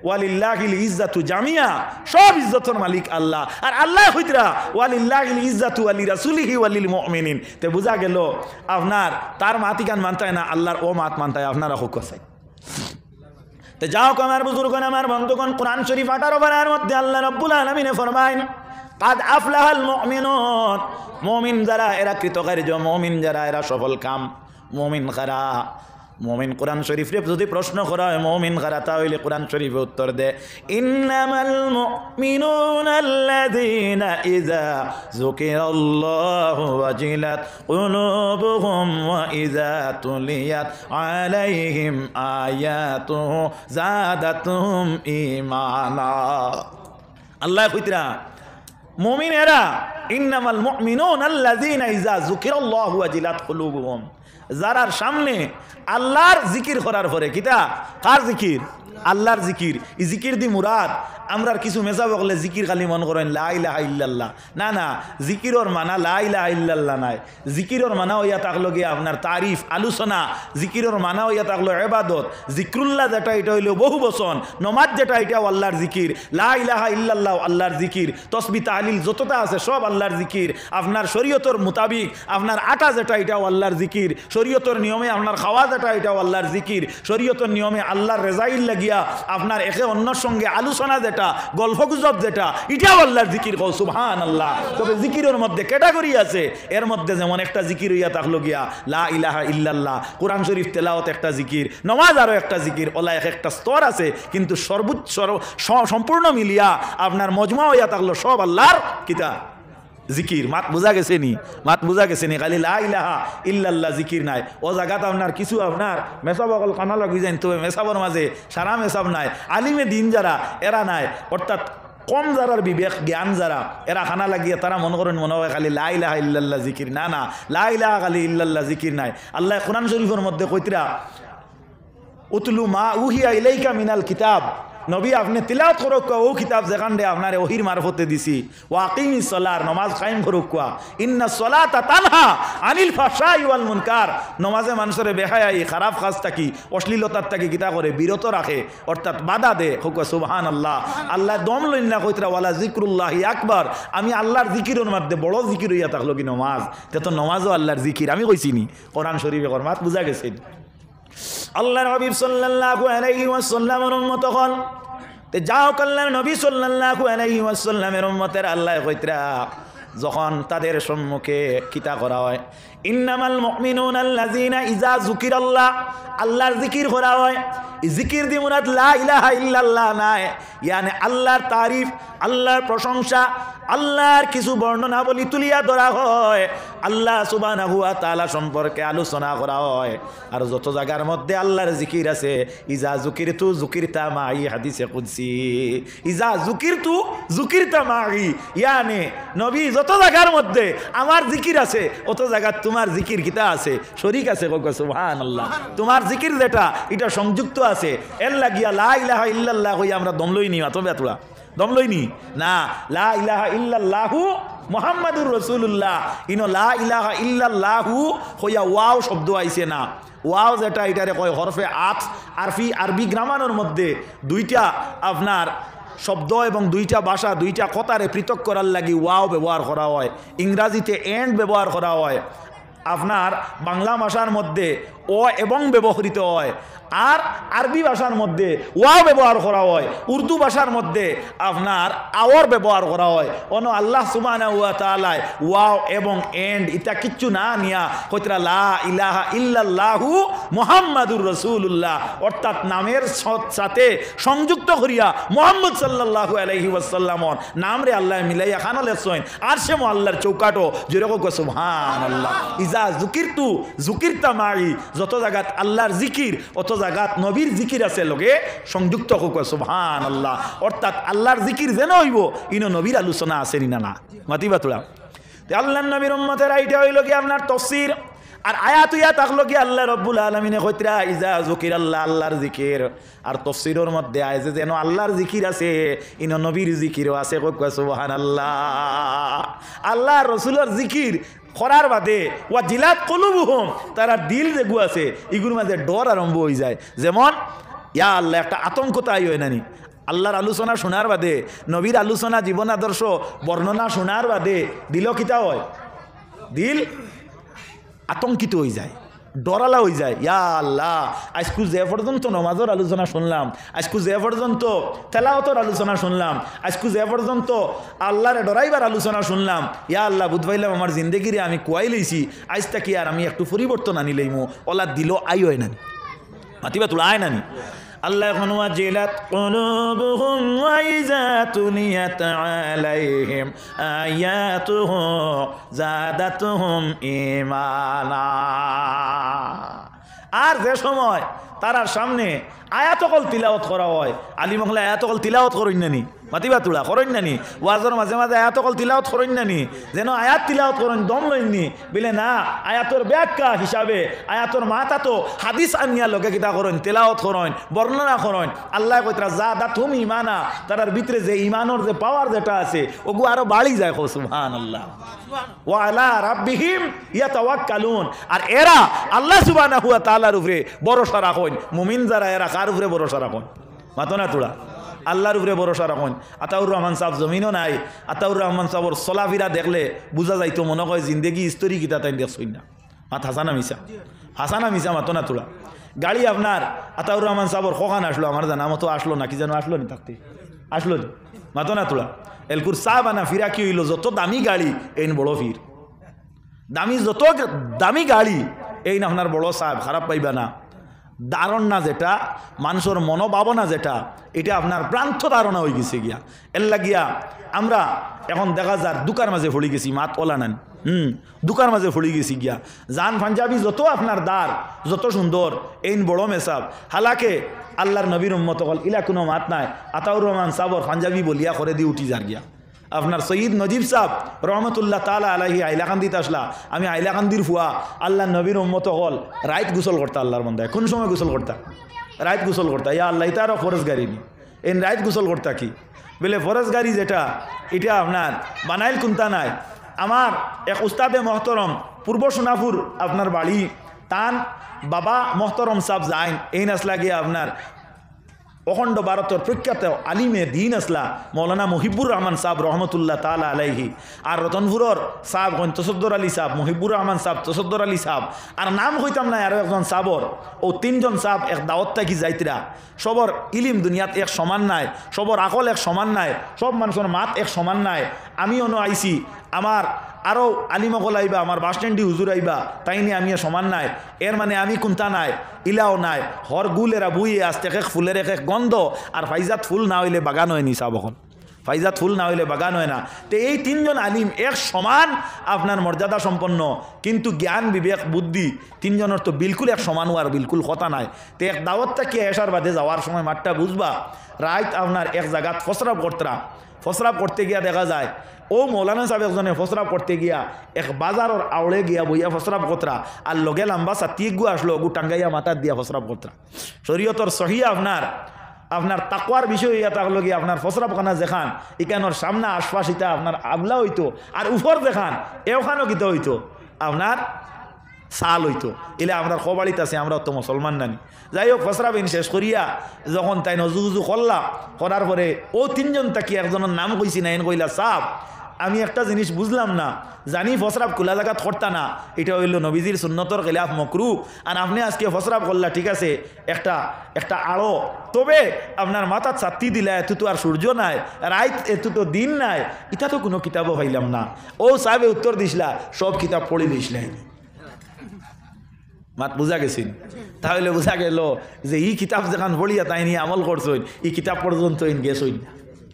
Speaker 1: ওয়ালিল্লাহিল ইজ্জাতু জামিয়া, সব ইজ্জতের মালিক আল্লাহ। আর আল্লাহ কইতরা ওয়ালিল্লাহিল ইজ্জাতু ওয়ালি রাসূলিহি ওয়ালিল মুমিনিন। তে বুঝা গেল আপনার তার মাতিকান মানতায় না, আল্লাহর ও মাত মানতায়। আপনারা হুক আছে। তো যাও আমার বুজুর্গণ, আমার বন্ধুগণ, কোরআন শরীফ 18 পারার মধ্যে আল্লাহ রাব্বুল আলামিন ফরমায়েন কাদ আফলাহাল মুমিনুন, মুমিন যারা এরা কৃতকার্য, মুমিন যারা এরা সফল কাম। মুমিন কারা? মুমিন কোরআন শরীফে যদি প্রশ্ন করা হয় মুমিন কারা, তাহলে কোরআন শরীফে উত্তর দেয় ইন্নামাল মুমিনুনা আল্লাযীনা ইযা যুকিরাল্লাহু ওয়াজিলাত কুলুবুহুম ওয়া ইযা তুলিয়াত আলাইহিম আয়াতুহু যাদাতুহুম ঈমানা। আল্লাহ কইতরা মুমিন এরা ইন্নামাল মুমিনুনা আল্লাযীনা ইযা যুকিরাল্লাহু ওয়াজিলাত কুলুবুহুম, যারার সামনে আল্লাহর জিকির করার পরে, কিতা কার জিকির? আল্লাহর জিকির। ই জিকির দি মুরাদ আমরার কিছু মেসা বকলে জিকির খালি মন করেন লা ইলাহা ইল্লাল্লাহ। না না, জিকিরর মানা লা ইলাহা ইল্লাল্লাহ নাই। জিকিরর মানা হইয়া থাকলো গিয়ে আপনার তারিফ, আলোচনা। জিকিরর মানা হইয়া থাকলো ইবাদত। জিক্রুল্লাহ যেটা, এটা হইলো বহু বচন। নমাজ যেটা, এটাও আল্লাহর জিকির। লা ইলাহা ইল্লাল্লাহ আল্লাহর জিকির। তসবিহ তাহলিল যতটা আছে সব আল্লাহর জিকির। আপনার শরীয়তর মোতাবিক আপনার আটা যেটা, এটাও আল্লাহর জিকির। শরীয়তর নিয়মে আপনার খাওয়া যেটা, এটাও আল্লাহর জিকির। শরীয়তর নিয়মে আল্লাহর রেজাইল লাগিয়া আপনার একে অন্যর সঙ্গে আলোচনা যেটা, গল্প গুজব যেটা, এটাও আল্লাহর জিকির। কও সুবহানাল্লাহ। তবে জিকিরের মধ্যে ক্যাটাগরি আছে। এর মধ্যে যেমন একটা জিকির হইয়া থাকলো গিয়া লা ইলাহা ইল্লাল্লাহ, কোরআন শরীফ তেলাওয়াত একটা জিকির, নামাজ আরো একটা জিকির। ওলা একটা স্তর আছে, কিন্তু সর্বোচ্চ সম্পূর্ণ মিলিয়া আপনার মজমা হইয়া থাকলো সব আল্লাহর কিতাব। জিকির। মাত বোঝা গেছে নি? মাত বোঝা গেছে নি? খালি লা ইলাহা ইল্লাল্লাহ জিকির নাই। ও জায়গাত আপনার কিছু আপনার মেসাব অকল কানা লাগি যান, তবে মেসাবর মাঝে সারা মেসাব নাই। আলিমে দিন যারা এরা নাই, অর্থাৎ কম যারার বিবেক জ্ঞান যারা, এরা খানা লাগিয়ে তারা মনে করেন মনে হয় খালি লা ইলাহা ইল্লাল্লাহ জিকির। না না, লা ইলাহা খালি ইল্লাল্লাহ জিকির নাই। আল্লাহ কোরআন শরীফের মধ্যে কইতরা উতলু মা উহিয়া ইলাইকা মিনাল কিতাব, নবী আপনি তিলাওয়াত করুক ও কিতাব যেখান দিয়ে আপনার ওহির মারফতে দিছি। ও আকিমিস সালার, নমাজ কায়েম করুক কোয়া। ইন্না সলাতা তানহা আনিল ফাহশাই ওয়াল মুনকার, নমাজে মানুষের বেহায়াই খারাপ কাজ থাকি অশ্লীলতার থাকি কিতা করে বিরত রাখে, অর্থাৎ বাধা দে। হোক সুবহানাল্লাহ। আল্লাহ দম লইন না কইতরা ওয়ালা জিকরুল্লাহি আকবার, আমি আল্লাহর জিকিরের মধ্যে বড় জিকির হইয়া থাকলো কি নমাজ। তে তো নমাজও আল্লাহর জিকির। আমি কইছি নি কোরআন শরীফে ফরমাত বুঝা গেছে। আল্লাহর হাবিব সাল্লাল্লাহু আলাইহি ওয়াসাল্লামের উম্মত হল তে যাও আল্লাহর নবী সাল্লাল্লাহু আলাইহি ওয়াসাল্লামের উম্মতের আল্লাহ কইতরা যখন তাদের সম্মুখে কিতা করা হয়, ইন্নামাল মুমিনুনা আল্লাযিনা ইযা যুকিরাল্লাহ, আল্লাহর জিকির করা হয়। জিকির দি মুরাদ লা ইলাহা ইল্লাল্লাহ নাই, ইয়ানি আল্লাহর তারিফ, আল্লাহর প্রশংসা, আল্লাহর কিছু বর্ণনা বলি তুলিয়া ধরা হয়, আল্লাহ সুবহানাহু ওয়া তাআলা সম্পর্কে আলোচনা করা হয়। আর যত জায়গার মধ্যে আল্লাহর জিকির আছে, ইজা যুকিরতু যুকিরতা মাই, হাদিসে কুদসি, ইজা যুকিরতু যুকিরতা মাই, ইয়ানি নবী যত জায়গার মধ্যে আমার জিকির আছে অত জায়গা তোমার জিকির কিতা আছে, শরীক আছে। সুবহানাল্লাহ। তোমার জিকির যেটা এটা সংযুক্ত আছে। এর লাগিয়া লা ইলাহা ইল্লাল্লাহ হইয়া আমরা দম লই নি, তবে এতলা দম লই নি না। লা ইলাহা ইল্লাল্লাহু মুহাম্মাদুর রাসূলুল্লাহ, ইনো লা ইলাহা ইল্লাল্লাহু হইয়া ওয়াও শব্দ আইছে না। ওয়াও যেটা এটারে কয় হরফে আতফ। আরবি গ্রামারের মধ্যে দুইটা আপনার শব্দ এবং দুইটা ভাষা দুইটা কথারে পৃথক করার লাগি ওয়াও ব্যবহার করা হয়। ইংরাজিতে এন্ড ব্যবহার করা হয়। আপনার বাংলা ভাষার মধ্যে ও এবং ব্যবহৃত হয়, আর আরবি ভাষার মধ্যে ওয়াও ব্যবহার করা হয়। উর্দু ভাষার মধ্যে আপনার আওয়ার ব্যবহার করা হয়। অন্য আল্লাহ সুবহানাহু ওয়া তাআলা ওয়াও এবং এন্ড এটা কিচ্ছু না নিয়া কইতরা লা ইলাহা ইল্লাল্লাহু মুহাম্মাদুর রাসূলুল্লাহ, অর্থাৎ নামের সাথে সংযুক্ত করিয়া মুহাম্মদ সাল্লাল্লাহু আলাইহি ওয়াসাল্লামর নাম রে আল্লাহ মিলাইয়া খানালে সইন আর সে আল্লাহর চৌকাটো যেরকম সুবহানাল্লাহ। ইজা যুকিরতু যুকিরতা মাই, যত জায়গাত আল্লাহর জিকির অত জায়গাত নবীর জিকির আছে লগে সংযুক্ত হোক। সুবহানাল্লাহ। অর্থাৎ আল্লাহর জিকির যেন হইব ইনো নবীর আলোচনা আছে না না মাতিবা তোলা। আল্লাহর নবীর উম্মতের এইটা হইল কি আপনার তাফসীর। আর আয়াত ইয়া থাকলো কি আল্লাহ রাব্বুল আলামিনে কইতরা ইজা যুকিরাল্লাহ, আল্লাহর জিকির। আর তাফসীরের মধ্যে আইছে যেন আল্লাহর জিকির আছে ইনো নবীর জিকিরও আছে। সুবহানাল্লাহ। আল্লাহর রাসূলের জিকির করার বাদে ওয়া জিলাত কুলুবুহুম, তারা দিল যেগু আছে এগুলোর মাঝে ডর আরম্ভ হয়ে যায়। যেমন ইয়া আল্লাহ একটা আতঙ্কতা আই হয় নানি। আল্লাহর আলোচনা শোনার বাদে, নবীর আলোচনা জীবন আদর্শ বর্ণনা শোনার বাদে দিল কিতা হয়, দিল আতঙ্কিত হয়ে যায়, ডরালা হয়ে যায়। ইয়া আল্লাহ, আজকু যে পর্যন্ত নমাজের আলোচনা শুনলাম, আজকু যে পর্যন্ত তেলাওয়াতের আলোচনা শুনলাম, আজকু যে পর্যন্ত আল্লাহরে ডরাইবার আলোচনা শুনলাম, ইয়া আল্লাহ বুধবাইলাম আমার জিন্দগিরে আমি কুয়াই লইছি, আজ তাকি আর আমি একটু পরিবর্তন আনি লইমু। ওলা দিল আই হয় নানি মাতিবা তোলা আয় নানি। আল্লাহ ওয়াজিলাত কুলুবুহুম ওয়া ইযা তুলিয়াত আলাইহিম আয়াতুহু যাদাতুহুম ঈমানা। আর যে সময় তারার সামনে আয়াতকল তিলাওয়াত করা হয়, আলী মহলে আয়াতকল তিলাওয়াত করেন নানি মাতিবা তোলা করেন নানি, ওয়াজর মাঝে মাঝে আয়াতকল তিলাওয়াত করেন নানি, যেন আয়াত তিলাওয়াত করেন দম লইননি বিলে না। আয়াতর ব্যাখ্যা হিসাবে আয়াতর মাথা তো হাদিস আনিয়া লোকে কিতা করেন তেলাওয়াত করেন, বর্ণনা করেন। আল্লাহ কইতরা যাদাতুহুম ঈমানা, তারার ভিতরে যে ঈমানের যে পাওয়ার যেটা আছে ওগু আরো বাড়ি যায়। সুবহানাল্লাহ। ওয়া আলা রাব্বিহিম ইয়াতাওয়াক্কালুন, আর এরা আল্লাহ সুবহানাহু ওয়া তাআলার উপরে ভরসা রাখেন। মুমিন যারা এরা কার উপরে ভরসা রাখেন মাতো না তোরা, আল্লাহর উপরে ভরসা রাখেন। আতাউর রহমান সাহেব জমিনও নাই, আতাউর রহমান সাহেবর চলাফিরা দেখলে বোঝা যাইতো মনে হয় জিন্দেগি স্তরি কিতা তাই দেখছই না। মাত হাসানা মিশা, হাসানা মিশা মাতো না তোরা। গাড়ি আপনার আতাউর রহমান সাহেবর কখন আসলো আমার জানা মতো আসলো না, কি যেন আসলো নি থাকতে আসলো নি মাতো না তোরা। এলকুর সাহেব আনা ফিরা কি হইল, যত দামি গাড়ি এই বড় ফির, দামি যত দামি গাড়ি এই না আপনার বড় সাহেব, খারাপ পাইবা না। ধারণা যেটা মানুষের মনোভাবনা যেটা এটা আপনার ভ্রান্ত ধারণা হয়ে গেছে গিয়া এর লাগিয়া আমরা এখন দেখা যার দুকার মাঝে ফড়ি গেছি মাত ওলা নেন দুকার মাঝে ফড়ি গেছি গিয়া জান পাঞ্জাবি যত আপনার দ্বার যত সুন্দর এই বড় মেসাব হালাকে আল্লাহর নবীর উম্মত হল ইলা কোনো মাত নাই আতাউর রহমান সাবর পাঞ্জাবি বলিয়া করে দিয়ে উঠি যার গিয়া আপনার সৈয়দ নজিব সাহ রহমতুল্লাহ তালা আলাহি আইলাকান্দিতে আসলা আমি আইলাকান্দির ফুয়া আল্লাহ নবীর উম্মত হল রাইত গোসল করতা আল্লাহর বন্ধায় কোন সময় গোসল করতা রাইত গোসল করতা ইয়া আল্লাহ এটা আরও ফরজ গাড়ি নি এই রাইত গোসল করতা কি বলে ফরজ গাড়ি যেটা এটা আপনার বানাইল কুন্তা নাই আমার এক উস্তাদে মহতরম পূর্ব সোনাপুর আপনার বাড়ি তান বাবা মহতরম সাহ যাইন এই নাসলা গিয়ে আপনার অখণ্ড ভারতের প্রখ্যাত আলিমে দিন আসলা মৌলানা মহিবুর রহমান সাহেব রহমতুল্লাহ তালা আলাইহি আর রতনপুরর সাহেব হইন তসদ্দর আলী সাহেব মহিবুর রহমান সাহেব তসদ্দর আলী সাহেব আর নাম হইতাম না আরও একজন সাবর ও তিনজন সাহেব এক দাওয়াত থাকি যাইতরা সবর ইলিম দুনিয়াত এক সমান নাই সবর আকল এক সমান নাই সব মানুষের মাত এক সমান নাই আমি অন্য আইসি আমার আরও আলিমকল আইবা আমার বাস স্ট্যান্ডি হুজুর আইবা তাই নিয়ে আমি সমান নাই এর মানে আমি কোনটা নাই ইলাও নাই হর গুলেরা বুয়ে আসতে এক ফুলের এক গন্ধ আর ফাইজাত ফুল না হইলে বাগান হয় নি সাব এখন ফাইজাত ফুল না হইলে বাগান হয় না তো এই তিনজন আলিম এক সমান আপনার মর্যাদা সম্পন্ন কিন্তু জ্ঞান বিবেক বুদ্ধি তিনজনের তো বিলকুল এক সমান হওয়ার বিলকুল কথা নাই তো এক দাওয়াতটা কি এসার বাদে যাওয়ার সময় মাঠটা বুঝবা রাইত আপনার এক জায়গাত ফসরাব করতে গিয়া দেখা যায় ও মৌলানা সাহেব একজনে ফসরাব করতে গিয়া এক বাজারের আওড়ে গিয়া বইয়া ফসরাব কতরা আর লগে লাম্বা সাতিক গু আসলো গু টাঙ্গাইয়া মাথার দিয়া ফসরাব কতরা শরীয়তর সহিয়া আপনার তাকওয়ার বিষয় ইয়া থাকলো গিয়ে আপনার ফসরাবখানা যেখান এখানোর সামনা আশপাশ ইটা আপনার আগলা হইতো আর উপর দেখান এওখানও কিতা হইতো আপনার সাল হইতো এলে আপনার খবাড়িতে আছে আমরা তো মুসলমান নানি যাই হোক ফসরাবিন শেষ করিয়া যখন তাই নজু করলাম করার পরে ও তিনজন তাকি একজনের নাম কইছি না এন কইলা সাপ আমি একটা জিনিস বুঝলাম না জানি ফসরাব খোলা জায়গাত করতা না এটা হইল নবীজির সুন্নতর খেলাফ মকরু আর আপনি আজকে ফসরাব করলা ঠিক আছে একটা আড়ো তবে আপনার মাথার ছাত্তি দিলা এত তো আর সূর্য নাই রাইত এত তো দিন নাই এটা তো কোনো কিতাবও পাইলাম না ও সাহেবে উত্তর দিছিলা সব কিতাব পড়ে দিছিলেন মাত বুঝা গেছেন তাহলে বুঝা গেল যে এই কিতাব যেখান পড়িয়া তাই নিয়ে আমল করছইন এই কিতাব পর্যন্ত গেছইন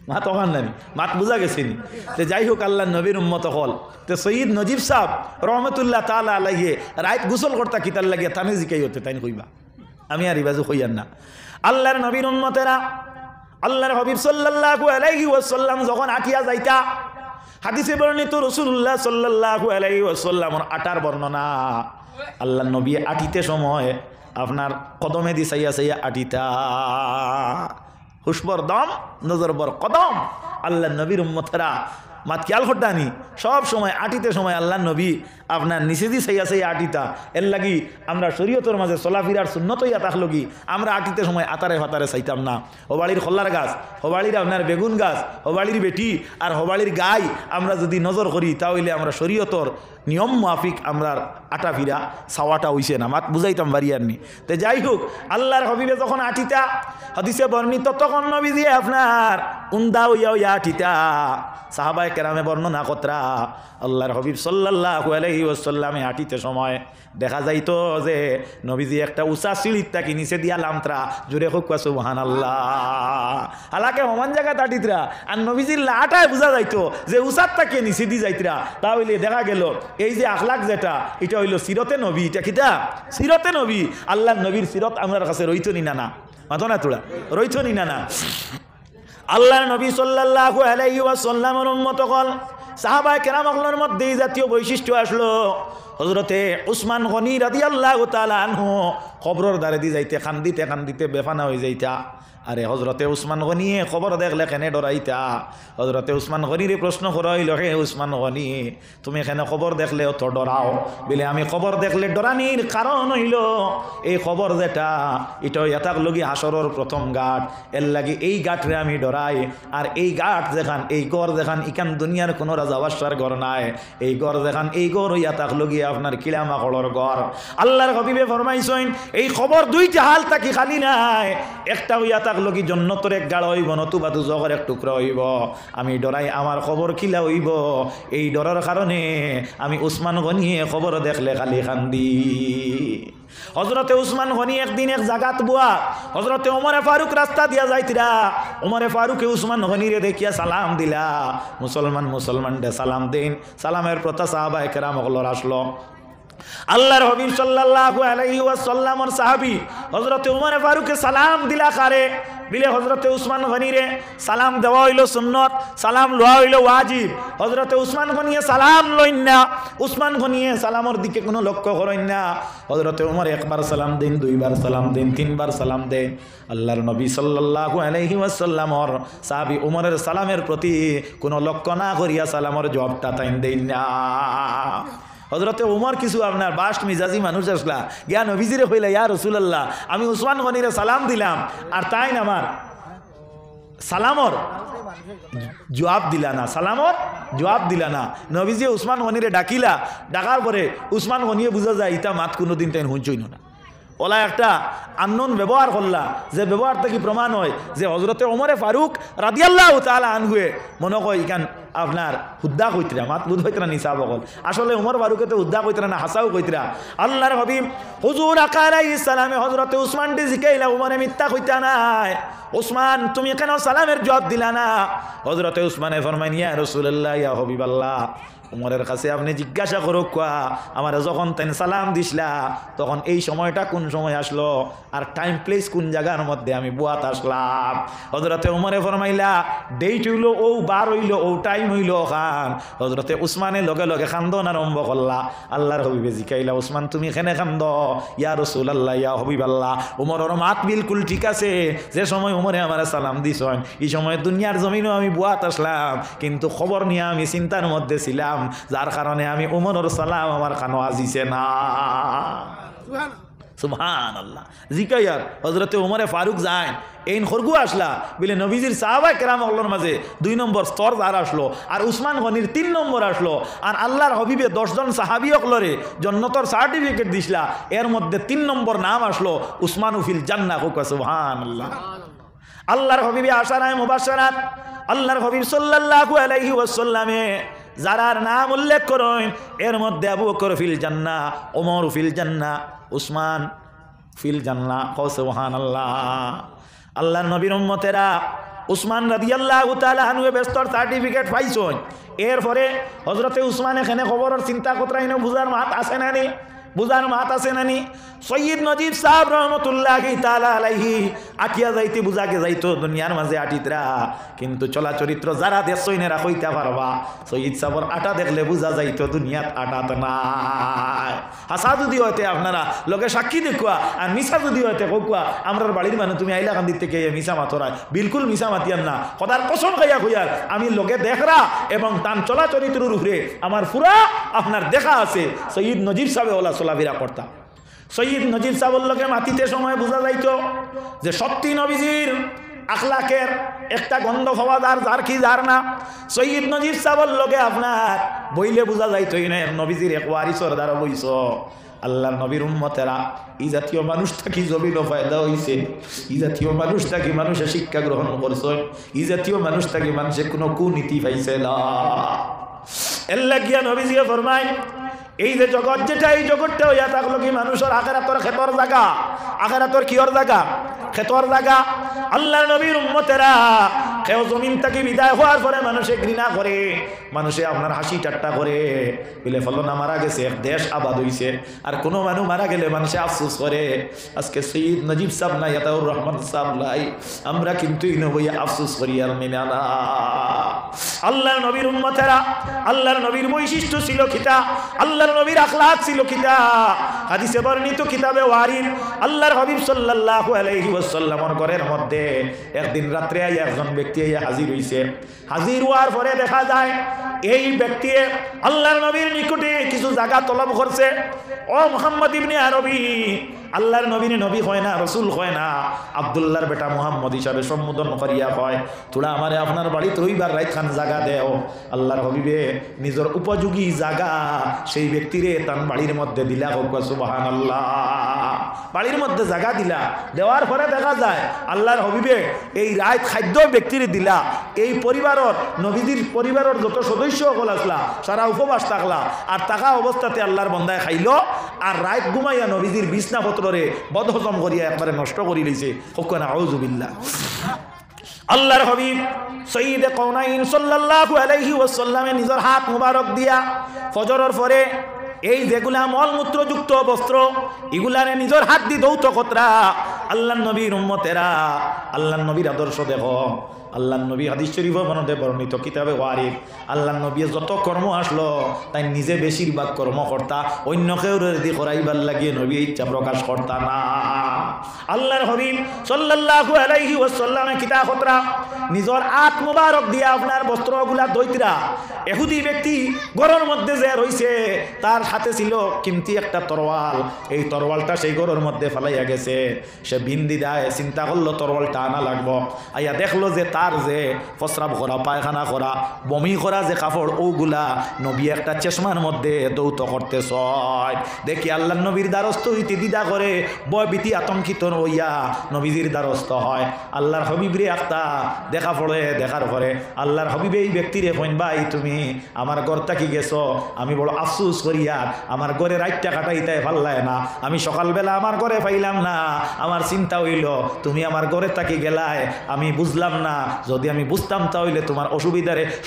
Speaker 1: মাত ওখান নানি মাত বুঝা গেছেন তো যাই হোক আল্লাহ নবীর উম্মত হল তো সৈয়দ নজিব সাহ রহমতুল্লাহ তালা লাগিয়ে রাইত গোসল করতা কিতার লাগিয়ে তানে জিকাই হতে তাই কইবা আমি আর ইবাজু হইয়ান না আল্লাহর নবীর উম্মতেরা আল্লাহর হাবিব সাল্লাল্লাহু আলাইহি ওয়াসাল্লাম যখন আটিয়া যাইতা হাদিসে বর্ণিত রাসূলুল্লাহ সাল্লাল্লাহু আলাইহি ওয়াসাল্লামের আটার বর্ণনা আল্লাহ নবী আটিতে সময় আপনার কদমে দি সাইয়া আটিতা হুশবর দম নজর বর কদম আল্লাহ নবীর উম্মতেরা মাত খেয়াল করতানি সব সময় আটিতে সময় আল্লাহ নবী আপনার নিচে দি সাইয়া আটিতা এর লাগি আমরা শরীয়তের মাঝে চলাফিরার সুন্নত ইয়া থাকলো কি আমরা আটিতে সময় আতারে ফাতারে চাইতাম না হবাড়ির খোল্লার গাছ হবাড়ির আপনার বেগুন গাছ হবাড়ির বেটি আর হবাড়ির গাই আমরা যদি নজর করি তাহলে আমরা শরীয়তর নিয়ম মাফিক আমরা আটা ফিরা ছাওয়াটা হইছে না মাত বুঝাইতাম বাড়িয়ারনি তো যাই হোক আল্লাহর হবিবে যখন আটিতা হাদিসে বর্ণিত তখন নবী দিয়ে আপনার উন্দা হইয়া আটিতা সাহাবায়ে কেরামে বর্ণনা কতরা আল্লাহর হাবিব সাল্লাল্লাহু আলাইহি ওয়াসাল্লামে আটিতে সময় দেখা যাইতো যে নবীজি একটা উঁচা সিঁড়ির তাকি নিচে দিয়া লামত্রা জোরে হোক সুবহানাল্লাহ হালাকে সমান জায়গা আটিতরা আর নবীজির লাটায় বোঝা যাইতো যে উঁচার তাকে নিচে দি যাইতরা তাহলে দেখা গেল এই যে আখলাক যেটা এটা হইল সিরতে নবী এটা কিতা সিরতে নবী আল্লাহর নবীর সিরত আমার কাছে রইতো নি না মাতো না তোরা রইতো নি না আল্লাহর নবী সাল্লাল্লাহু আলাইহি ওয়াসাল্লামের উম্মত হল সাহাবায়ে কেরামগুলোর মধ্যে এই জাতীয় বৈশিষ্ট্য আসলো হযরতে উসমান গনি রাদিয়াল্লাহু তাআলা আনহু কবরের দ্বারে দি যাইতে কান্দিতে বেফানা হয়ে যাইতা আরে হজরতে উসমান গনিয়ে খবর দেখলে কেনে ডরাইতা হজরতে উসমান গনিরে প্রশ্ন করাইল হে উসমান গনি তুমি এখানে খবর দেখলে তো ডরাও বলে আমি খবর দেখলে ডরানির কারণ হইল এই খবর যেটা এটা এটাক লগি হাসরের প্রথম ঘাট এর লাগি এই ঘাটরে আমি ডরাই আর এই ঘাট যেখান এই গড় যেখান ইকান দুনিয়ার কোনো রাজা বাদশার ঘর নাই এই গড় যেখান এই গড় ইয়াতাক লগি আপনার কিলামা কলর ঘর আল্লাহর হাবিবে ফরমাইছেন এই খবর দুইটা হাল তাকি খালি নাই একটা ইয়াতাক লগি জন্নতর এক গাড় হইব নতুবা দুজকের এক টুকরা হইব আমি ডরাই আমার খবর কিলা হইব এই ডরার কারণে আমি উসমান গনিয়ে খবর দেখলে খালি কান্দি হজরতে উসমান গনি একদিন এক জাগাত বুয়া হজরতে ওমরে ফারুক রাস্তা দিয়া যাইতিরা ওমরে ফারুকে উসমান গনিরে দেখিয়া সালাম দিলা মুসলমান দে সালাম দিন সালামের প্রথা সাহাবা একরাম হলর আসলো আল্লাহর হাবিব সাল্লাল্লাহু আলাইহি ওয়াসাল্লামের সাহাবী হযরতে ওমর ফারুকে সালাম দিলা কারে বিলে হযরতে উসমান গনিরে সালাম দেওয়া হইল সুন্নত সালাম লওয়া হইল ওয়াজিব হযরতে উসমান গনিয়ে সালাম লইন না উসমান গনিয়ে সালামের দিকে কোনো লক্ষ্য করেন না হযরতে ওমর একবার সালাম দেন দুইবার সালাম দেন তিনবার সালাম দেন আল্লাহর নবী সাল্লাল্লাহু আলাইহি ওয়াসাল্লামর সাহাবী ওমরের সালামের প্রতি কোনো লক্ষ্য না করিয়া সালামের জবাবটা তাইন দেন না হযরতে ওমর কিছু আপনার বাস্ট মিজাজি মানুষ আসলা গিয়া নবীজিরে কইলা ইয়া রাসূলুল্লাহ আমি উসমান গনিরে সালাম দিলাম আর তাই না আমার সালামর জবাব দিলা না সালামর জবাব দিলা না নবীজি উসমান গনিরে ডাকিলা ডাকার পরে উসমান গনিয়ে বুঝা যায় ইটা মাত কোনোদিন তাই হুঁচই না ওলা একটা আননোন ব্যবহার করলা যে ব্যবহার থেকে প্রমাণ হয় যে হযরতে ওমরে ফারুক রাদিয়াল্লাহু তাআলা আনহুয়ে মনে কয় ইখান আপনার হুদ্দা কইতরা মাত বুধ হইতরা নিসা বকল আসলে ওমর ফারুকে তো হুদ্দা কইতরা না হাসাও কইতরা আল্লাহর হাবিব হুজুর আলাইহিস সালামে হযরতে উসমান ডি জিকাইলা ওমরে মিথ্যা কইতা নাই উসমান তুমি কেন সালামের জবাব দিলা না হযরতে উসমানে ফরমাইন ইয়া রাসূলুল্লাহ ইয়া হাবিবাল্লাহ উমরের কাছে আপনি জিজ্ঞাসা করো কোয়া আমার যখন তেন সালাম দিসলা তখন এই সময়টা কোন সময় আসলো আর টাইম প্লেস কোন জায়গার মধ্যে আমি বুয়াত আসলাম হযরতে উমরে ফরমাইলা ডেট হইল ও বার হইল ও টাইম হইল খান হযরতে উসমানের লগে লগে খান্দন আরম্ভ করলা আল্লাহর হাবিবে জিকাইলা উসমান তুমি এখানে খান্দ ইয়া রাসূলুল্লাহ ইয়া হাবিবাল্লাহ উমরের মাত বিলকুল ঠিক আছে যে সময় উমরে আমার সালাম দিছেন এই সময় দুনিয়ার জমিনও আমি বুয়াত আসলাম কিন্তু খবর নিয়ে আমি চিন্তার মধ্যে ছিলাম যার কারণে আমি উমরের সালাম আমার কানো আজিছে না সুবহানাল্লাহ জিকায়ার হযরতে ওমরে ফারুক যায় এইন খরগু আসলা বলে নবীজির সাহাবা কেরাম আল্লাহর মাঝে 2 নম্বর স্তর যার আসলো আর উসমান গনির 3 নম্বর আসলো আর আল্লাহর হাবিবে 10 জন সাহাবী অকলরে জান্নাতের সার্টিফিকেট দিছলা এর মধ্যে 3 নম্বর নাম আসলো উসমান ফিল জান্নাহ সুবহানাল্লাহ আল্লাহর হাবিবে আশারায়ে মুবাশশারাত আল্লাহর হাবিব সাল্লাল্লাহু আলাইহি ওয়াসাল্লামে যারার নাম উল্লেখ করেন এর মধ্যে আবু বকর ফিল জান্নাহ ওমর ফিল জান্নাহ উসমান ফিল জান্নাহ সুবহানাল্লাহ আল্লাহর নবীর উম্মতেরা উসমান রাদিয়াল্লাহু তাআলা আনহু বেস্তর সার্টিফিকেট পাইছেন এরপরে হযরতে উসমান এখানে খবরের চিন্তা কতরাইনো বুঝার মাত আছে না নি বুঝার মাত আছে নানি সৈয়দ নজিব সাহেব রহমতুল্লাহি তাআলা আলাইহি আকিয়া যাইতে বুঝাকে যাইতো দুনিয়ার মাঝে আটিতরা কিন্তু চলা চরিত্র যারা দেশইনেরা কইতে পারবা সৈয়দ সাহেবর আটা দেখলে বুঝা যাইতো দুনিয়াত আটাত নাই হাসা যদি হইতে আপনারা লোকে সাক্ষী দেখুয়া আর মিছা যদি হইতে কোকুয়া আমরার বাড়ির মানুষ তুমি আইলা কান্দির থেকে মিছা মাতরায় বিলকুল মিছা মাতিয়ান না খোদার কসম খাইয়া কইয়ার আমি লোকে দেখরা এবং তান চলা চরিত্রের উপরে আমার পুরা আপনার দেখা আছে সৈয়দ নজিব সাহেব ওলা চলাফেরা করতাম সৈয়দ নজিব সাহেবের লোকে মাতিতে সময় বোঝা যাইতো যে সত্যি নবীজির আখলাকের একটা গন্ধ পাওয়া যার কি যার না সৈয়দ নজিব সাহেবের লোকে আপনার বইলে বোঝা যাইতো না নবীজির এক ওয়ারিসর দ্বারা বইছ আল্লাহর নবীর উম্মতেরা এই জাতীয় মানুষটা কি জমিন ফায়দা হইছে এই জাতীয় মানুষটা কি মানুষে শিক্ষা গ্রহণ করছে এই জাতীয় মানুষটা কি মানুষের কোনো কুনীতি পাইছে না এল্লা গিয়া নবীজি ফরমায় এই যে জগৎ যেটা এই জগৎটা হইয়া থাকলো কি মানুষের আখেরাতর ক্ষেতর জায়গা আখেরাতর কিয়র জায়গা ক্ষেতর জায়গা আল্লাহর নবীর উম্মতেরা কেউ জমিন থেকে বিদায় হওয়ার পরে মানুষে ঘৃণা করে মানুষে আপনার হাসি ঠাট্টা করে বলে ফলনা মারা গেছে দেশ আবাদ হইছে আর কোনো মানুষ মারা গেলে মানুষে আফসোস করে আজকে সৈয়দ নজিব সাহেব নাই আতাউর রহমান সাহেব নাই আমরা কিন্তু ইনবইয়া আফসোস করি আর মেনা না আল্লাহর নবীর উম্মতেরা আল্লাহর নবীর বৈশিষ্ট্য ছিল কিতা আল্লাহর নবীর আখলাক ছিল কিতা হাদিসে বর্ণিত কিতাবে ওয়ারিদ আল্লাহর হাবিব সাল্লাল্লাহু আলাইহি ওয়াসাল্লামের ঘরের মধ্যে একদিন রাত্রে একজন ব্যক্তি হাজির হইছে হাজির হওয়ার পরে দেখা যায় এই ব্যক্তি আল্লাহর নবীর নিকটে কিছু জায়গা তলব করছে ও মুহাম্মদ ইবনে আরবি আল্লাহর নবীর নবী হয় না রসুল হয় না আব্দুল্লাহর বেটা মুহাম্মদ হিসাবে সম্বোধন করিয়া কয় তোরা আমারে আপনার বাড়িতে রইবার রাত খান জায়গা দেও আল্লাহর হাবিবে নিজের উপযোগী জায়গা সেই ব্যক্তিরে তার বাড়ির মধ্যে দিলা হোক সুবহানাল্লাহ। বাড়ির মধ্যে জায়গা দিলা, দেওয়ার পরে দেখা যায় আল্লাহর হবিবে এই রাত খাদ্য ব্যক্তির দিলা, এই পরিবারের নবীজির পরিবারের যত সদস্য সকল আসলা সারা উপবাস থাকলা, আর থাকা অবস্থাতে আল্লাহর বন্দায় খাইল, আর রাত ঘুমাইয়া নবীজির বিছনাপত্রে বদহজম করিয়া একবারে নষ্ট করি লইছে। হুকুনা আউযুবিল্লাহ। আল্লাহর হাবিব সৈয়দে কওনাইন সাল্লাল্লাহু আলাইহি ওয়াসাল্লামে নিজের হাত মুবারক দিয়া ফজরের পরে এই যেগুলা মলমূত্রযুক্ত বস্ত্র এগুলারে নিজের হাত দিয়ে দৌত কতরা আল্লাহর নবীর উম্মতেরা, আল্লাহর নবীর আদর্শ দেখো। আল্লাহর নবী হাদিস শরীফ মধ্যে বর্ণিত কিতাবে ওয়ারিদ, আল্লাহর নবী যত কর্ম আসলো তাই নিজে বেশিরভাগ কর্ম করতা, অন্য কেউ রেডি করাইবার লাগিয়ে নবী ইচ্ছা প্রকাশ করতা না। আল্লাহর হাবিব সাল্লাল্লাহু আলাইহি ওয়াসাল্লামে কিতা কতরা নিজের হাত মুবারক দিয়া আপনার বস্ত্রগুলা দইতরা। ইহুদি ব্যক্তি ঘরের মধ্যে যে রইছে তার হাতে ছিল কিমতি একটা তরোয়াল, এই তরোয়ালটা সেই ঘরের মধ্যে ফেলাইয়া গেছে। সে বিন্দি দেয়, চিন্তা করলো তরোয়ালটা আনা লাগবো, আইয়া দেখলো যে তার যে প্রস্রাব করা, পায়খানা করা, বমি করা যে কাপড় ওগুলা নবী একটা চশমার মধ্যে দৌত করতেছ। দেখি আল্লাহ নবীর দ্বারস্থ হইতে দ্বিধা করে ভয়ভীতি আতঙ্কিত হইয়া নবীজির দ্বারস্থ হয়। আল্লাহর হবিবরে একটা দেখা পড়ে, দেখার পরে আল্লাহর হবিবে এই ব্যক্তিরে কইন, ভাই তুমি আমার ঘর থাকি গেছো, আমি বড় আফসোস করিয়া আমার ঘরে রাতটা কাটাইতে পারলায় না, আমি সকালবেলা আমার ঘরে পাইলাম না, আমার চিন্তা হইল তুমি আমার ঘরে থাকি গেলায়, আমি বুঝলাম না, যদি আমি বুঝতাম তাহলে তোমার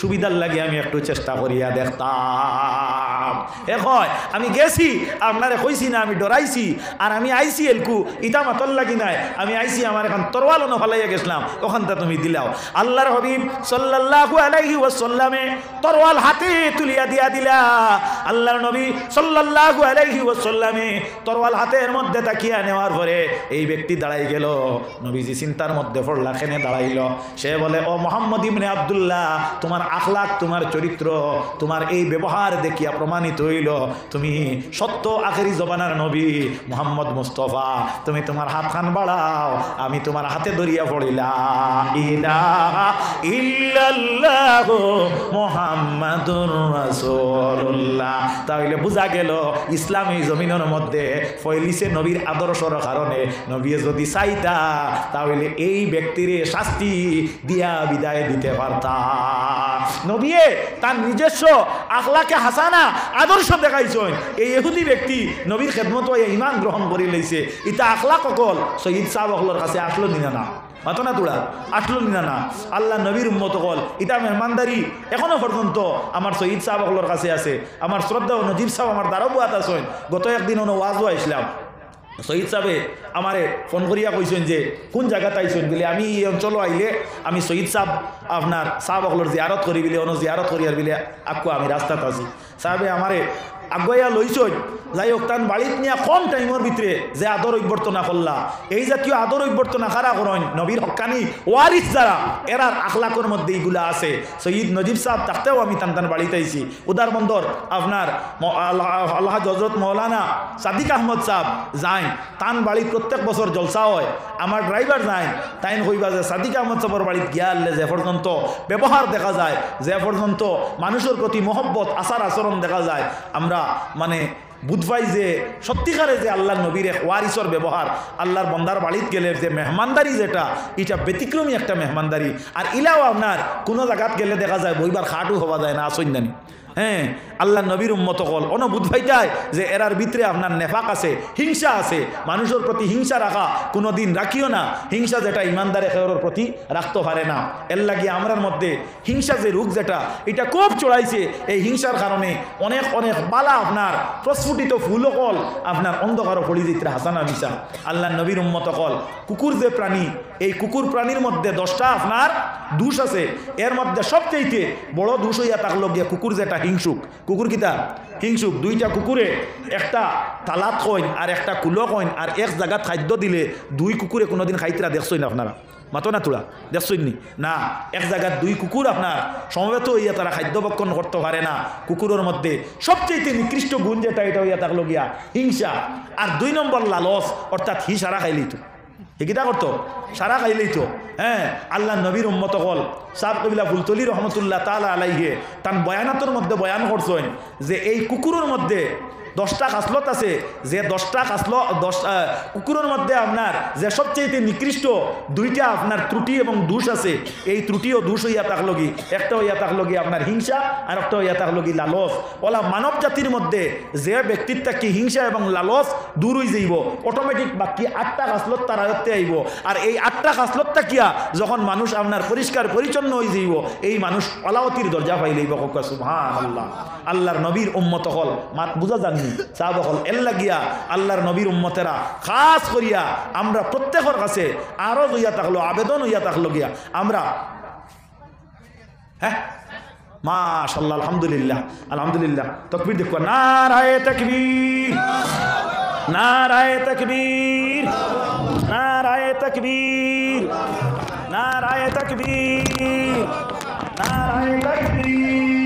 Speaker 1: সুবিধার লাগে আমি একটু চেষ্টা করিয়া দেখতাম। এখন আমি গেছি আপনারে কইছি না, আমি ডরাইছি, আর আমি আইসি এলকু ইটা মাতল লাগি নাই, আমি আইসি আমার এখন তরওয়াল ফালাইয়া গেছিলাম, ওখানটা তুমি দিলাও। আল্লাহর হাবিব সাল্লাল্লাহু আলাইহি ওয়াসাল্লামে তরওয়াল হাতে তুলিয়া দিয়া দিলা। আল্লাহর নবী সাল্লাল্লাহু আলাইহি ওয়াসাল্লামে তরওয়াল হাতের মধ্যে তাকিয়া নেওয়ার পরে এই ব্যক্তি দাঁড়াই গেল। নবীজি চিন্তার মধ্যে পড়লা, কেনে দাঁড়াইল? সে বলে, ও মুহাম্মদ ইবনে আব্দুল্লাহ, তোমার আখলাক, তোমার চরিত্র, তোমার এই ব্যবহার দেখিয়া প্রমাণিত হইল তুমি সত্য আখেরি জবানার নবী মুহাম্মদ মুস্তাফা। তুমি তোমার হাত খান বাড়াও, আমি তোমার হাতে ধরিয়া পড়িলাম ইলাহা ইল্লাল্লাহ মুহাম্মাদুর রাসূলুল্লাহ। তাহলে বুঝা গেল ইসলামী জমিনের মধ্যে ফয়লিছে নবীর আদর্শর কারণে। নবী যদি চাইতা তাহলে এই ব্যক্তির শাস্তি দিয়া বিদায় দিতে পারতা। নবী তার নিজস্ব আখলাকে হাসানা আদর্শ দেখাইছেন। এই ইহুদি ব্যক্তি নবীর খেদমত ইমান গ্রহণ করে লইছে, ইটা আখলাক অকল শহীদ সাহেব অকলের কাছে আসলো নিনা না, মাতো না তোরা আসলো নিনা না। আল্লাহ নবীর উম্মত অকল ইটা মেহমানদারি এখনো পর্যন্ত আমার শহীদ সাহেব অকলের কাছে আছে। আমার শ্রদ্ধা নজিব সাহেব আমার দ্বারা বুয়াত আছেন। গত একদিন ওয়াজও আসলাম, শহীদ সাহেবে আমারে ফোন করিয়া কইছেন যে কোন জায়গাতে আইছেন বলে, আমি এই অঞ্চল আইলে আমি শহীদ সাহেব আপনার সাহেব অকলের জিয়ারত করি বলে, জিয়ারত করিয়ার বলে আকু আমি রাস্তাত আছি। সাহেবে আমারে আগুয়া লইছই, যাই হোক তান বাড়িত নিয়ে কম টাইমের ভিতরে যে আদর অভ্যর্থনা করলা, এই জাতীয় আদর অভ্যর্থনা খারা করেন নবীর হক্কানি ওয়ারিস যারা, এরার আখলাকর মধ্যে এইগুলা আছে। সৈয়দ নজিব সাহেব থাকতেও আমি টান বাড়িতে আইছি। উদার বন্দর আপনার আল্লাহ হজরত মৌলানা সাদিক আহমদ সাহেব যাই, তান বাড়িত প্রত্যেক বছর জলসা হয়। আমার ড্রাইভার যাই, তাইন কইবা যে সাদিক আহমদ সাহেবের বাড়িত গিয়া আনলে যে পর্যন্ত ব্যবহার দেখা যায়, যে পর্যন্ত মানুষের প্রতি মহব্বত আচার আচরণ দেখা যায়, আমরা মানে বুধবাই যে সত্যিকারে যে আল্লাহর নবীর এক ওয়ারিসর ব্যবহার, আল্লাহর বন্দার বাড়িত গেলে যে মেহমানদারি যেটা, এটা ব্যতিক্রমী একটা মেহমানদারি। আর ইলাও আপনার কোনো জায়গাত গেলে দেখা যায় বইবার খাটও হওয়া যায় না, আসইন জানি। হ্যাঁ, আল্লাহ নবীর উম্মত কল অনুবোধ ভাইটায় যে এরার ভিতরে আপনার নেফাক আছে, হিংসা আছে। মানুষের প্রতি হিংসা রাখা কোনো দিন রাখিও না। হিংসা যেটা ইমানদারে খেয়রের প্রতি রাখতে পারে না। এর লাগিয়ে আমরার মধ্যে হিংসা যে রোগ যেটা, এটা খুব চড়াইছে। এই হিংসার কারণে অনেক অনেক বালা আপনার প্রস্ফুটিত ফুল কল আপনার অন্ধকারও পড়ি যেতে হাসানা মিশা। আল্লাহ নবীর উম্মত কল কুকুর যে প্রাণী, এই কুকুর প্রাণীর মধ্যে 10টা আপনার দোষ আছে। এর মধ্যে সবচেয়ে বড় দোষ হইয়া থাকলো গিয়ে কুকুর যেটা হিংসুক। কুকুর কিতা হিংসুক। 2টা কুকুরে একটা তালাত কইন আর একটা কুলো কইন, আর এক জায়গাত খাদ্য দিলে 2 কুকুরে কোনোদিন খাইতরা দেখছই না আপনারা? মাতো না তোরা দেখছই নি না? এক জায়গার 2 কুকুর আপনার সমবেত হইয়া তারা খাদ্য ভক্ষণ করতে পারে না। কুকুরের মধ্যে সবচেয়ে নিকৃষ্ট গুণ যেটা, এটা হইয়া থাকলো গিয়া হিংসা। আর 2 নম্বর লালস, অর্থাৎ হি সারা খাইলেই তো কিতা করতো, সারা খাইলেই তো। হ্যাঁ, আল্লাহ নবীর উম্মত কল সাহেব কবিলা ফুলতলি রহমতুল্লাহ তাআলা আলাইহি তান বয়ানাতের মধ্যে বয়ান করছেন যে এই কুকুরের মধ্যে 10টা খাসলত আছে, যে 10টা খাসলত 10 কুকুরের মধ্যে আপনার যে সবচেয়ে নিকৃষ্ট 2টা আপনার ত্রুটি এবং দোষ আছে। এই ত্রুটি ও দোষ হইয়া থাকলো কি, একটা হইয়া থাকলো কি আপনার হিংসা, আর একটা হইয়া থাকলো কি লালস। ওলা মানব জাতির মধ্যে যে ব্যক্তির কি হিংসা এবং লালস দূর হয়ে যাইব, অটোমেটিক বাকি 8টা খাসলত তার আয়ত্তে আইব। আর এই 8টা খাসলতটা কিয়া যখন মানুষ আপনার পরিষ্কার পরিচ্ছন্ন হয়ে যাইব, এই মানুষ আলাওতির দরজা পাইলেইব। সুবহানাল্লাহ। আল্লাহর নবীর উম্মত হল মাত বুঝা জাননি সাহাবা হল এল্লা গিয়া আল্লাহর নবীর উম্মতেরা খাস করিয়া আমরা প্রত্যেকের কাছে আরো হইয়া থাকলো, আবেদন হইয়া থাকলো গিয়া আমরা, হ্যাঁ মাশাআল্লাহ, আলহামদুলিল্লাহ আলহামদুলিল্লাহ, তাকবীর দেখো, নারায়ে তাকবীর, নারায়ে তাকবীর, নারায়ে তাকবীর, নারায়ে তাকবীর, নারায়ে তাকবীর।